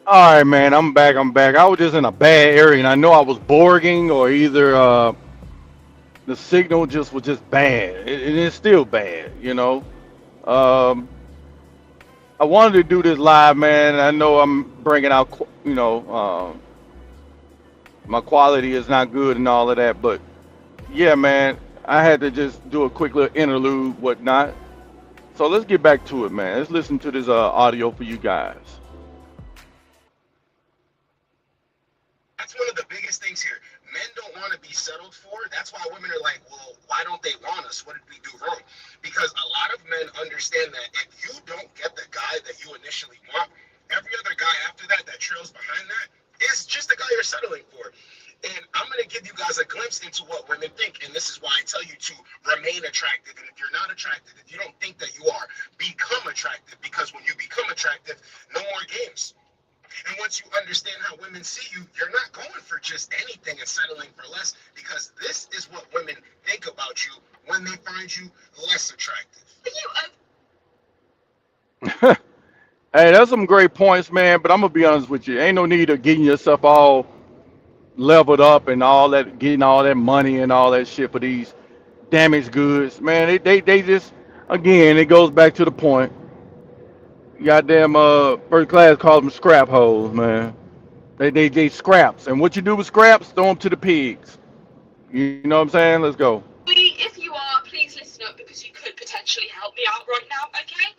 All right, man. I'm back. I'm back. I was just in a bad area, and I know I was borging or either the signal just was just bad. It's still bad, you know. Um, I wanted to do this live, man. I know I'm bringing out, my quality is not good and all of that, but yeah, man, I had to just do a quick little interlude, whatnot. So let's get back to it, man. Let's listen to this audio for you guys. That's one of the biggest things here. Men don't want to be settled for. That's why women are like, well, why don't they want us? What did we do wrong? Because a lot of men understand that if you don't get the guy that you initially want, every other guy after that that trails behind that is just the guy you're settling for. And I'm going to give you guys a glimpse into what women think. And this is why I tell you to remain attractive. And if you're not attractive, if you don't think that you are, become attractive. Because when you become attractive, no more games. And once you understand how women see you, you're not going for just anything and settling for less, because this is what women think about you when they find you less attractive. Hey, that's some great points, man. But I'm gonna be honest with you. Ain't no need of getting yourself all leveled up and all that, getting all that money and all that shit for these damaged goods, man. They just, again, it goes back to the point. Goddamn, first class calls them scrap holes, man. They scraps, and what you do with scraps, throw them to the pigs. You know what I'm saying? Let's go. If you are, please listen up because you could potentially help me out right now, okay?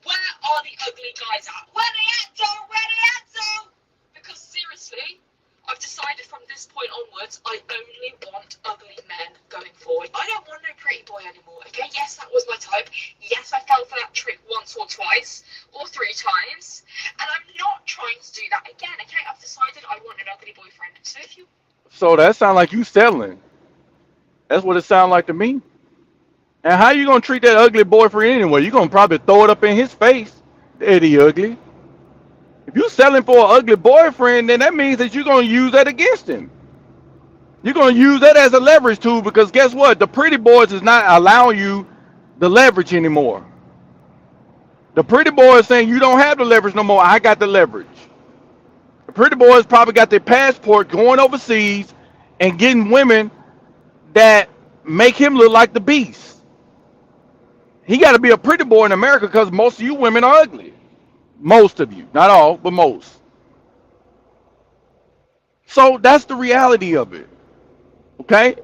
Where are the ugly guys at? Where they at, Joe? Where they at, Joe? Because seriously, I've decided from this point onwards, I only want ugly men going forward. I don't want no pretty boy anymore, okay? Yes, that was my type. Yes, I fell for that trick once or twice or 3 times. And I'm not trying to do that again, okay? I've decided I want an ugly boyfriend. So if you... So that sound like you settling. That's what it sounds like to me. And how you gonna treat that ugly boyfriend anyway? You gonna probably throw it up in his face, Eddie Ugly. If you selling for an ugly boyfriend, then that means that you're gonna use that against him. You're gonna use that as a leverage tool, because guess what? The pretty boys is not allowing you the leverage anymore. The pretty boy is saying you don't have the leverage no more. I got the leverage. The pretty boys probably got their passport going overseas and getting women that make him look like the beast. He got to be a pretty boy in America because most of you women are ugly. Most of you, not all, but most. So that's the reality of it. Okay?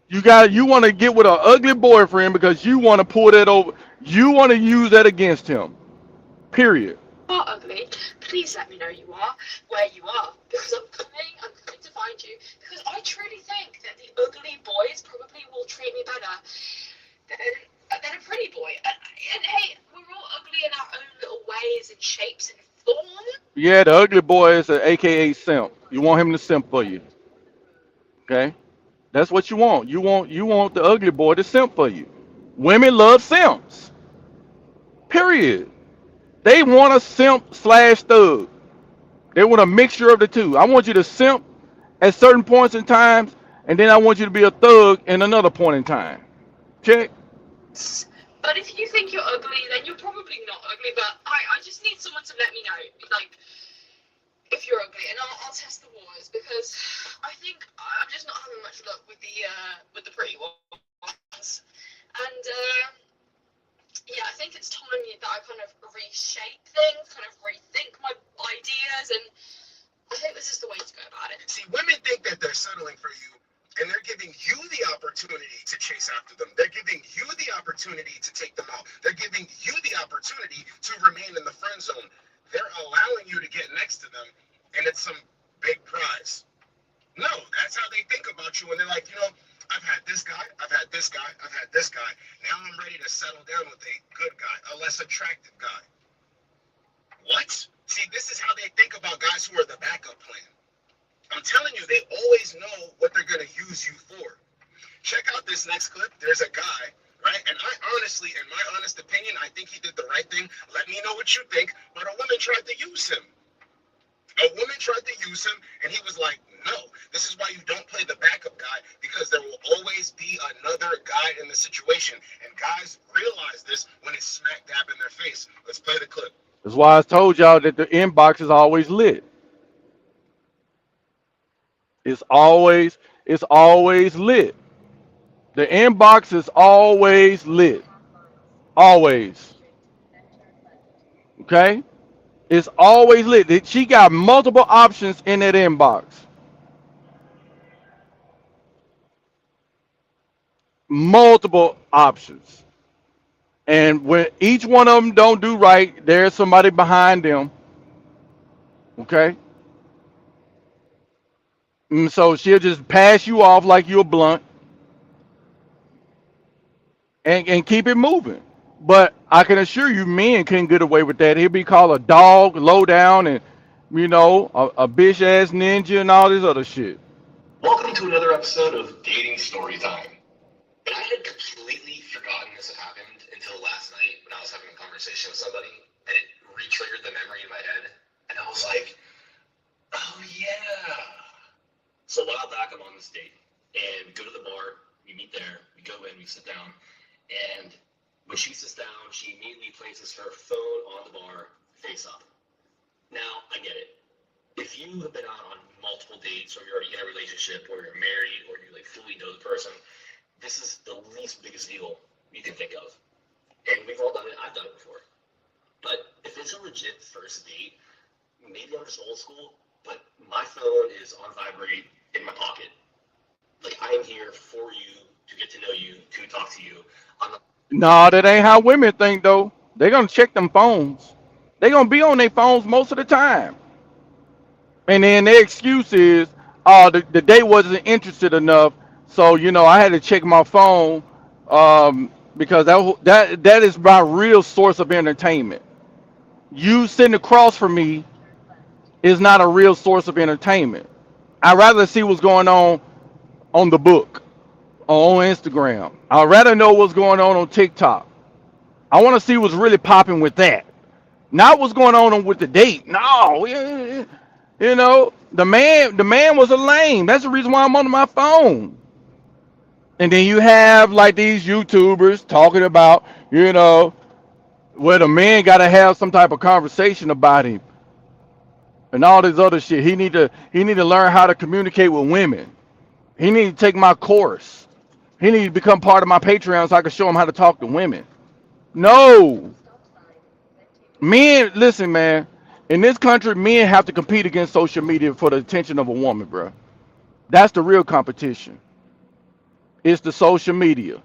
You want to get with an ugly boyfriend because you want to pull that over. You want to use that against him. Period. are ugly, please let me know you are, where you are, because I'm coming to find you, because I truly think that the ugly boys probably will treat me better than a pretty boy. And hey, we're all ugly in our own little ways and shapes and form. Yeah, the ugly boy is an AKA simp. You want him to simp for you. Okay? That's what you want. You want the ugly boy to simp for you. Women love simps. Period. They want a simp slash thug. They want a mixture of the two. I want you to simp at certain points in times, and then I want you to be a thug in another point in time. Check. But if you think you're ugly, then you're probably not ugly. But I just need someone to let me know, like, if you're ugly, and I'll test the waters, because I think I'm just not having much luck with the pretty ones. And yeah, I think it's time that I kind of reshape things, kind of rethink my ideas, and I think this is the way to go about it. See, women think that they're settling for you, and they're giving you the opportunity to chase after them. They're giving you the opportunity to take them out. They're giving you the opportunity to remain in the friend zone. They're allowing you to get next to them, and it's some big prize. No, that's how they think about you when they're like, you know, I've had this guy, I've had this guy, I've had this guy. Now I'm ready to settle down with a good guy, a less attractive guy. What? See, this is how they think about guys who are the backup plan. I'm telling you, they always know what they're going to use you for. Check out this next clip. There's a guy, right? And I honestly, in my honest opinion, I think he did the right thing. Let me know what you think. But a woman tried to use him. A woman tried to use him, and he was like, no, this is why you don't play the backup guy, because there will always be another guy in the situation. And guys realize this when it's smack dab in their face. Let's play the clip. That's why I told y'all that the inbox is always lit. It's always it's always lit. The inbox is always lit. Always. Okay? It's always lit. She got multiple options in that inbox. Multiple options. And when each one of them don't do right, there's somebody behind them. Okay? And so she'll just pass you off like you're blunt and keep it moving. But I can assure you, men can't get away with that. He'll be called a dog, low down, and a bitch ass ninja and all this other shit. Welcome to another episode of Dating Story Time. And I had completely forgotten this had happened until last night when I was having a conversation with somebody, and it re-triggered the memory in my head, and I was like, oh yeah. So a while back, I'm on this date, and we go to the bar, we meet there, we go in, we sit down, and when she sits down, she immediately places her phone on the bar, face up. Now, I get it. If you have been out on multiple dates, or you're already in a relationship, or you're married, or you like fully know the person, this is the least biggest deal you can think of. And we've all done it. I've done it before. But if it's a legit first date, maybe I'm just old school, but my phone is on vibrate in my pocket. Like, I am here for you, to get to know you, to talk to you. I'm not. Nah, that ain't how women think though. They're gonna check them phones. They're gonna be on their phones most of the time. And then their excuse is, oh, the date wasn't interested enough, so I had to check my phone, because that is my real source of entertainment. You sitting across from me is not a real source of entertainment. I'd rather see what's going on the book or on Instagram. I'd rather know what's going on TikTok. I want to see what's really popping with that, not what's going on with the date. No, the man was a lame. That's the reason why I'm on my phone. And then you have like these YouTubers talking about, where the man got to have some type of conversation about him and all this other shit. He need to learn how to communicate with women. He need to take my course. He need to become part of my Patreon so I can show him how to talk to women. No, men, listen, man. In this country, men have to compete against social media for the attention of a woman, bro. That's the real competition. It's the social media.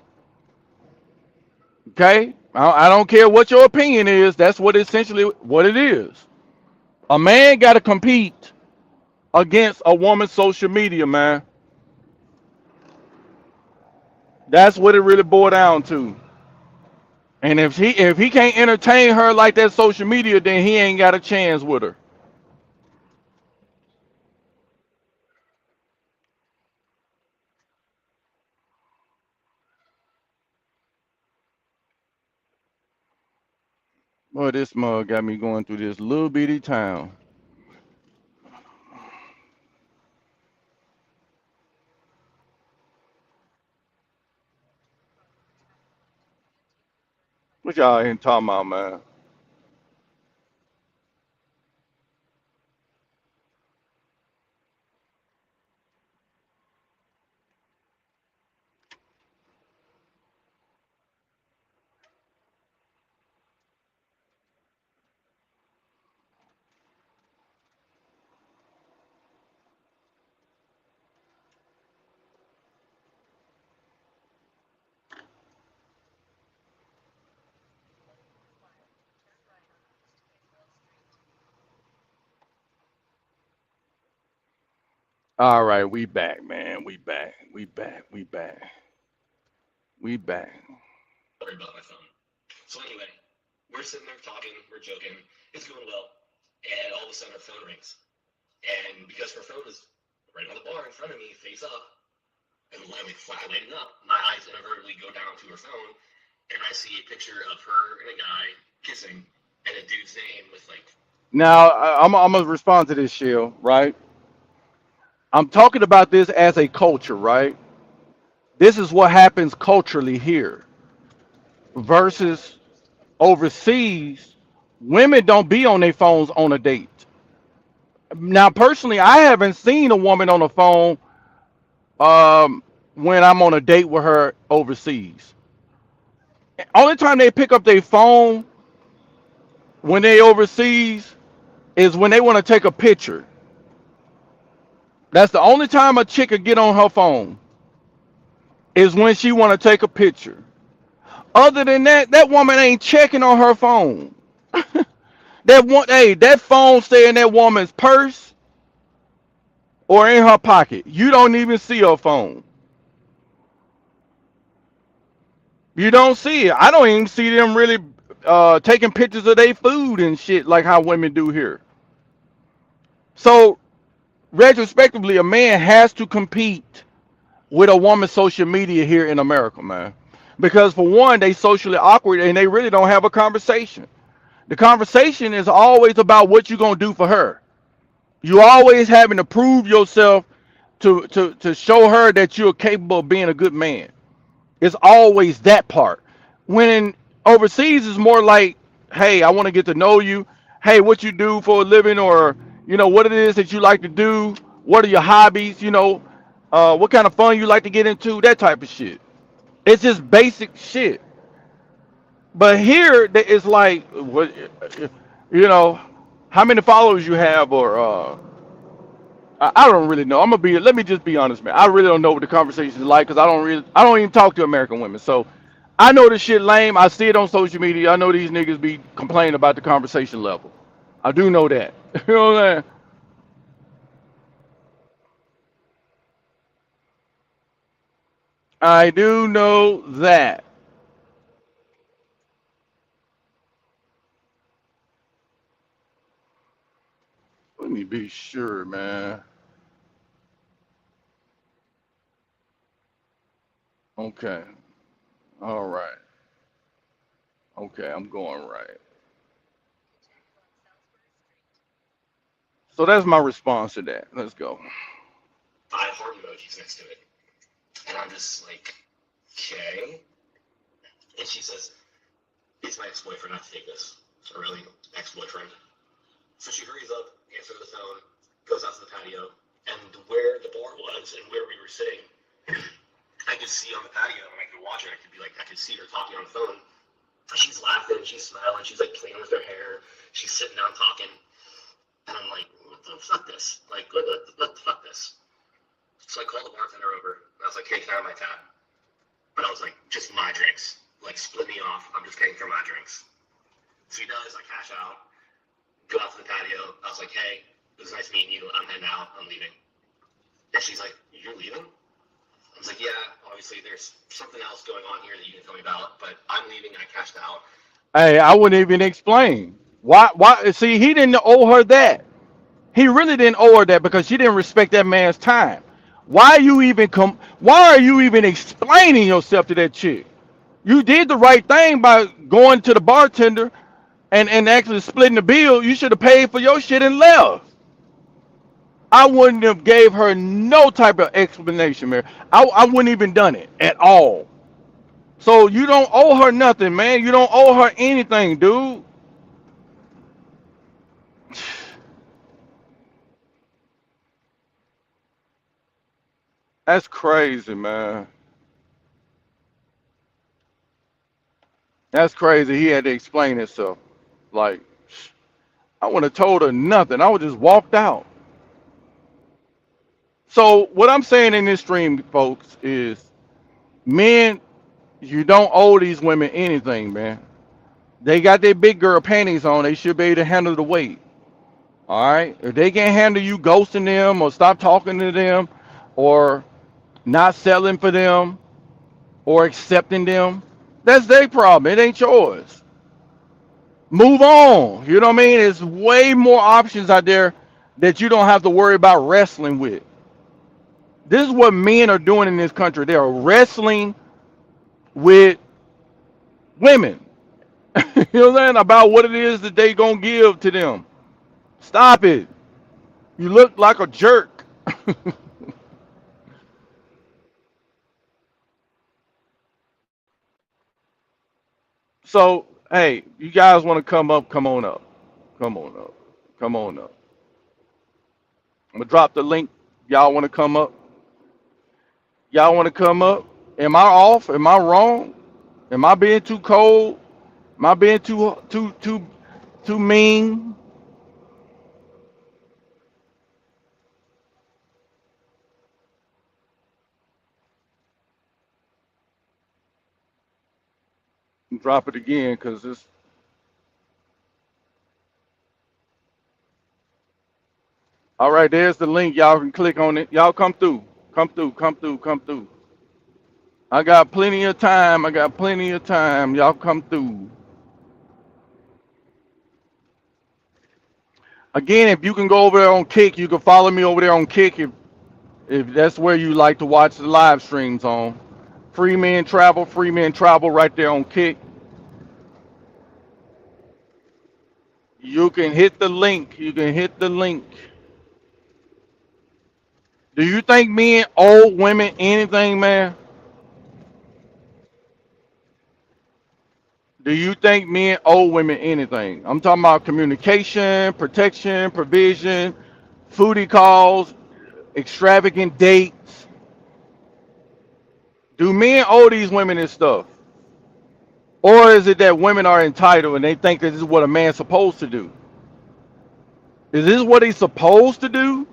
Okay? I don't care what your opinion is. That's what it is. A man got to compete against a woman's social media, man. That's what it really boiled down to. And if he can't entertain her like that social media, then he ain't got a chance with her. Boy, this mug got me going through this little bitty town. What y'all ain't talking about, man? All right, we back, man. We back. We back. We back. We back. Worried about my phone. So anyway, we're sitting there talking, we're joking, it's going well, and all of a sudden her phone rings. And because her phone is right on the bar in front of me, face up, and like flat lighting up, my eyes inadvertently go down to her phone, and I see a picture of her and a guy kissing, and a dude's name with like. Now, I'm gonna respond to this, Shield. Right? I'm talking about this as a culture, right? This is what happens culturally here versus overseas Women don't be on their phones on a date. Now, personally, I haven't seen a woman on the phone um, when I'm on a date with her overseas. Only time they pick up their phone when they overseas is when they want to take a picture. That's the only time a chick could get on her phone is when she want to take a picture. Other than that, that woman ain't checking on her phone. That phone stay in that woman's purse or in her pocket. You don't even see her phone. You don't see it. I don't even see them really taking pictures of their food and shit like how women do here. So, retrospectively, a man has to compete with a woman's social media here in America, man. Because for one, they socially awkward and they really don't have a conversation. The conversation is always about what you're gonna do for her. You always having to prove yourself to show her that you're capable of being a good man. It's always that part. When in overseas is more like, hey, I want to get to know you. Hey, what you do for a living, or what it is that you like to do. What are your hobbies? What kind of fun you like to get into. That type of shit. It's just basic shit. But here, it's like, what, you know, how many followers you have, or I don't really know. Let me just be honest, man. I really don't know what the conversation is like because I don't even talk to American women. So I know this shit lame. I see it on social media. I know these niggas be complaining about the conversation level. I do know that. You know what I'm saying? I do know that. Let me be sure, man. Okay. All right. Okay, I'm going right. So that's my response to that. Let's go. 5 heart emojis next to it. And I'm just like, okay. And she says, it's my ex-boyfriend, not to take this. So really, ex-boyfriend. So she hurries up, answers the phone, goes out to the patio, and where the bar was and where we were sitting, I could see on the patio, and I could watch her. I could see her talking on the phone. She's laughing, she's smiling, she's like playing with her hair. She's sitting down talking, and I'm like, what the fuck this? Like, what the fuck this? So I called the bartender over, and I was like, hey, can I have my tab? But I was like, just my drinks. Like, split me off. I'm just paying for my drinks. So he does. I cash out, go out to the patio. I was like, hey, it was nice meeting you. I'm heading out. I'm leaving. And she's like, you're leaving? I was like, yeah, obviously there's something else going on here that you didn't tell me about, but I'm leaving. I cashed out. Hey, I wouldn't even explain. Why? Why? See, he didn't owe her that. He really didn't owe her that because she didn't respect that man's time. Why are you even explaining yourself to that chick? You did the right thing by going to the bartender and actually splitting the bill. You should have paid for your shit and left. I wouldn't have gave her no type of explanation, man. I wouldn't even done it at all. So you don't owe her nothing, man. You don't owe her anything, dude. That's crazy, man. That's crazy. He had to explain himself. Like, I wouldn't have told her nothing. I would just walked out. So what I'm saying in this stream, folks, is men, you don't owe these women anything, man. They got their big girl panties on. They should be able to handle the weight. All right. If they can't handle you ghosting them or stop talking to them or not selling for them or accepting them, that's their problem. It ain't yours. Move on. You know what I mean? There's way more options out there that you don't have to worry about wrestling with. This is what men are doing in this country. They are wrestling with women. You know what I'm saying? About what it is that they gonna give to them. Stop it. You look like a jerk. So Hey, you guys want to come up? Come on up. Come on up. Come on up. I'm gonna drop the link. Y'all want to come up? Y'all want to come up? Am I off? Am I wrong? Am I being too cold? Am I being too mean? Drop it again, cause it's all right. There's the link. Y'all can click on it. Y'all come through. Come through. Come through. Come through. I got plenty of time. I got plenty of time. Y'all come through. Again, if you can go over there on Kick, you can follow me over there on Kick if that's where you like to watch the live streams on. Free Men Travel right there on Kick. You can hit the link. You can hit the link. Do you think men owe women anything, man? Do you think men owe women anything? I'm talking about communication, protection, provision, foodie calls, extravagant dates. Do men owe these women this stuff? Or is it that women are entitled and they think that this is what a man's supposed to do? Is this what he's supposed to do?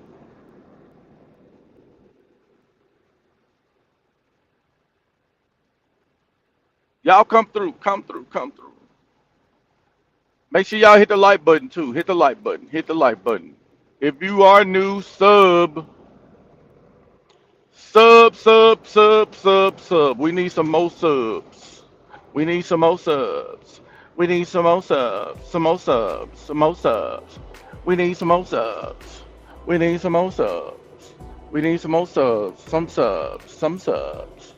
Y'all come through, come through, come through. Make sure y'all hit the like button too. Hit the like button. Hit the like button. If you are new, sub. We need some more subs. We need some more subs. We need some more subs. Some more subs. Some more subs. We need some more subs. We need some more subs. We need some more subs. Some subs. Some subs.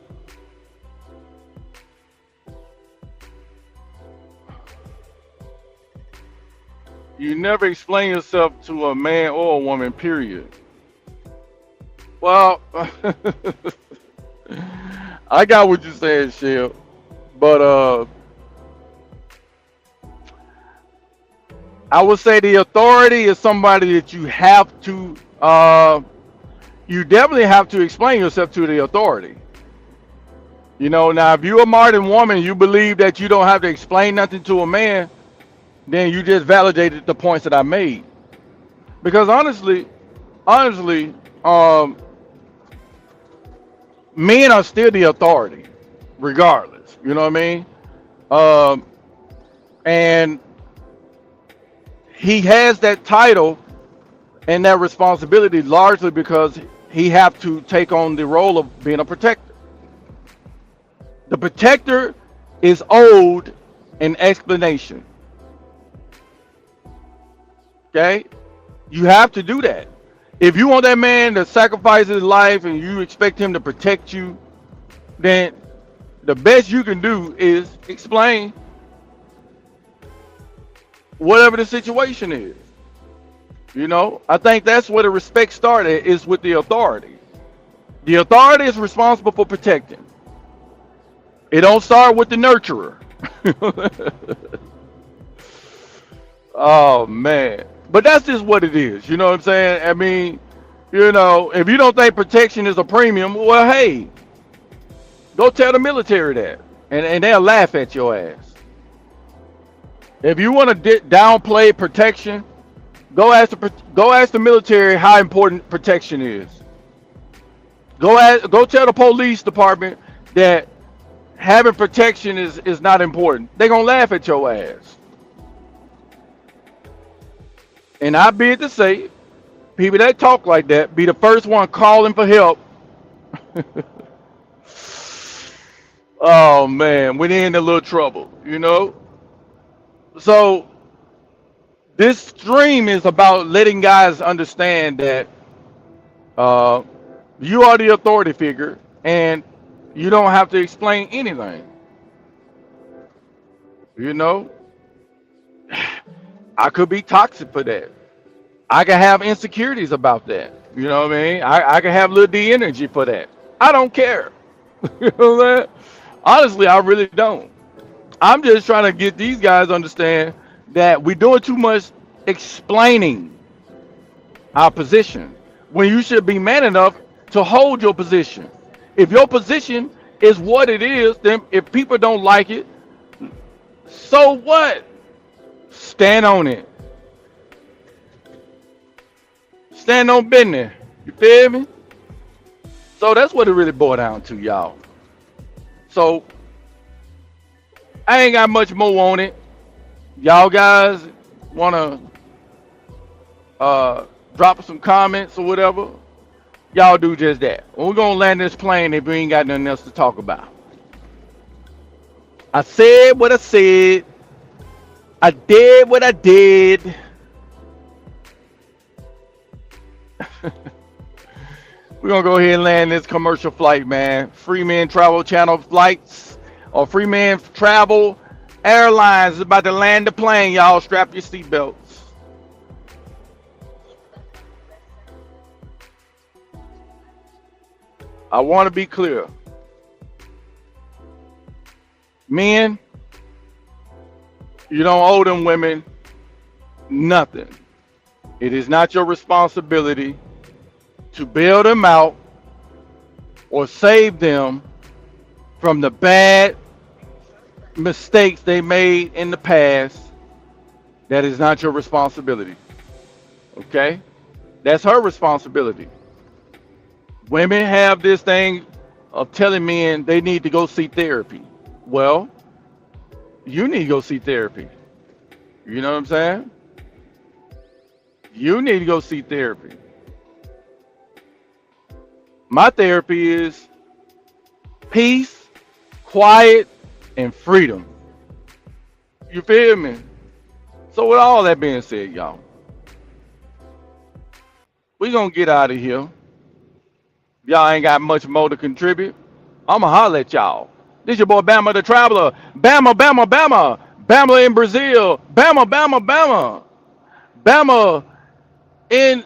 You never explain yourself to a man or a woman, period. Well, I got what you're saying, Shell. But I would say the authority is somebody that you have to you definitely have to explain yourself to the authority. You know, now if you're a modern woman, you believe that you don't have to explain nothing to a man, then you just validated the points that I made. Because honestly, men are still the authority, regardless. You know what I mean? And he has that title and that responsibility largely because he have to take on the role of being a protector. The protector is owed an explanation. Okay? You have to do that. If you want that man to sacrifice his life and you expect him to protect you, then the best you can do is explain whatever the situation is. You know, I think that's where the respect started, is with the authority. The authority is responsible for protecting. It don't start with the nurturer. Oh man. But that's just what it is. You know what I'm saying? I mean, you know, if you don't think protection is a premium, well, hey, go tell the military that, and they'll laugh at your ass. If you want to downplay protection, go ask the military how important protection is. Go tell the police department that having protection is not important. They're gonna laugh at your ass. And I bid to say, people that talk like that be the first one calling for help. Oh man, when they're in a little trouble, you know. So this stream is about letting guys understand that you are the authority figure and you don't have to explain anything. You know, I could be toxic for that. I can have insecurities about that. You know what I mean? I can have little D energy for that. I don't care. You know what I'm saying? Honestly, I really don't. I'm just trying to get these guys to understand that we're doing too much explaining our position when you should be man enough to hold your position. If your position is what it is, then if people don't like it, so what? Stand on it. Stand on business. You feel me? So that's what it really boiled down to, y'all. So I ain't got much more on it. Y'all guys wanna drop some comments or whatever? Y'all do just that. We're gonna land this plane if we ain't got nothing else to talk about. I said what I said. I did what I did. We're gonna go ahead and land this commercial flight, man. Freeman Travel Channel flights or Freeman Travel Airlines is about to land the plane. Y'all strap your seatbelts. I want to be clear. Men, you don't owe them women nothing. It is not your responsibility to bail them out or save them from the bad mistakes they made in the past. That is not your responsibility. Okay? That's her responsibility. Women have this thing of telling men they need to go see therapy. Well, you need to go see therapy. You know what I'm saying? You need to go see therapy. My therapy is peace, quiet, and freedom. You feel me? So with all that being said, y'all, we gonna get out of here. Y'all ain't got much more to contribute. I'ma holler at y'all. This your boy Bama the Traveler. Bama, Bama, Bama. Bama in Brazil. Bama, Bama, Bama. Bama in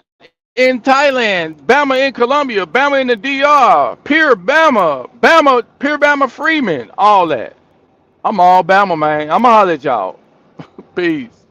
Thailand. Bama in Colombia. Bama in the DR. Pure Bama. Bama, pure Bama Freeman. All that. I'm all Bama, man. I'ma holler at y'all. Peace.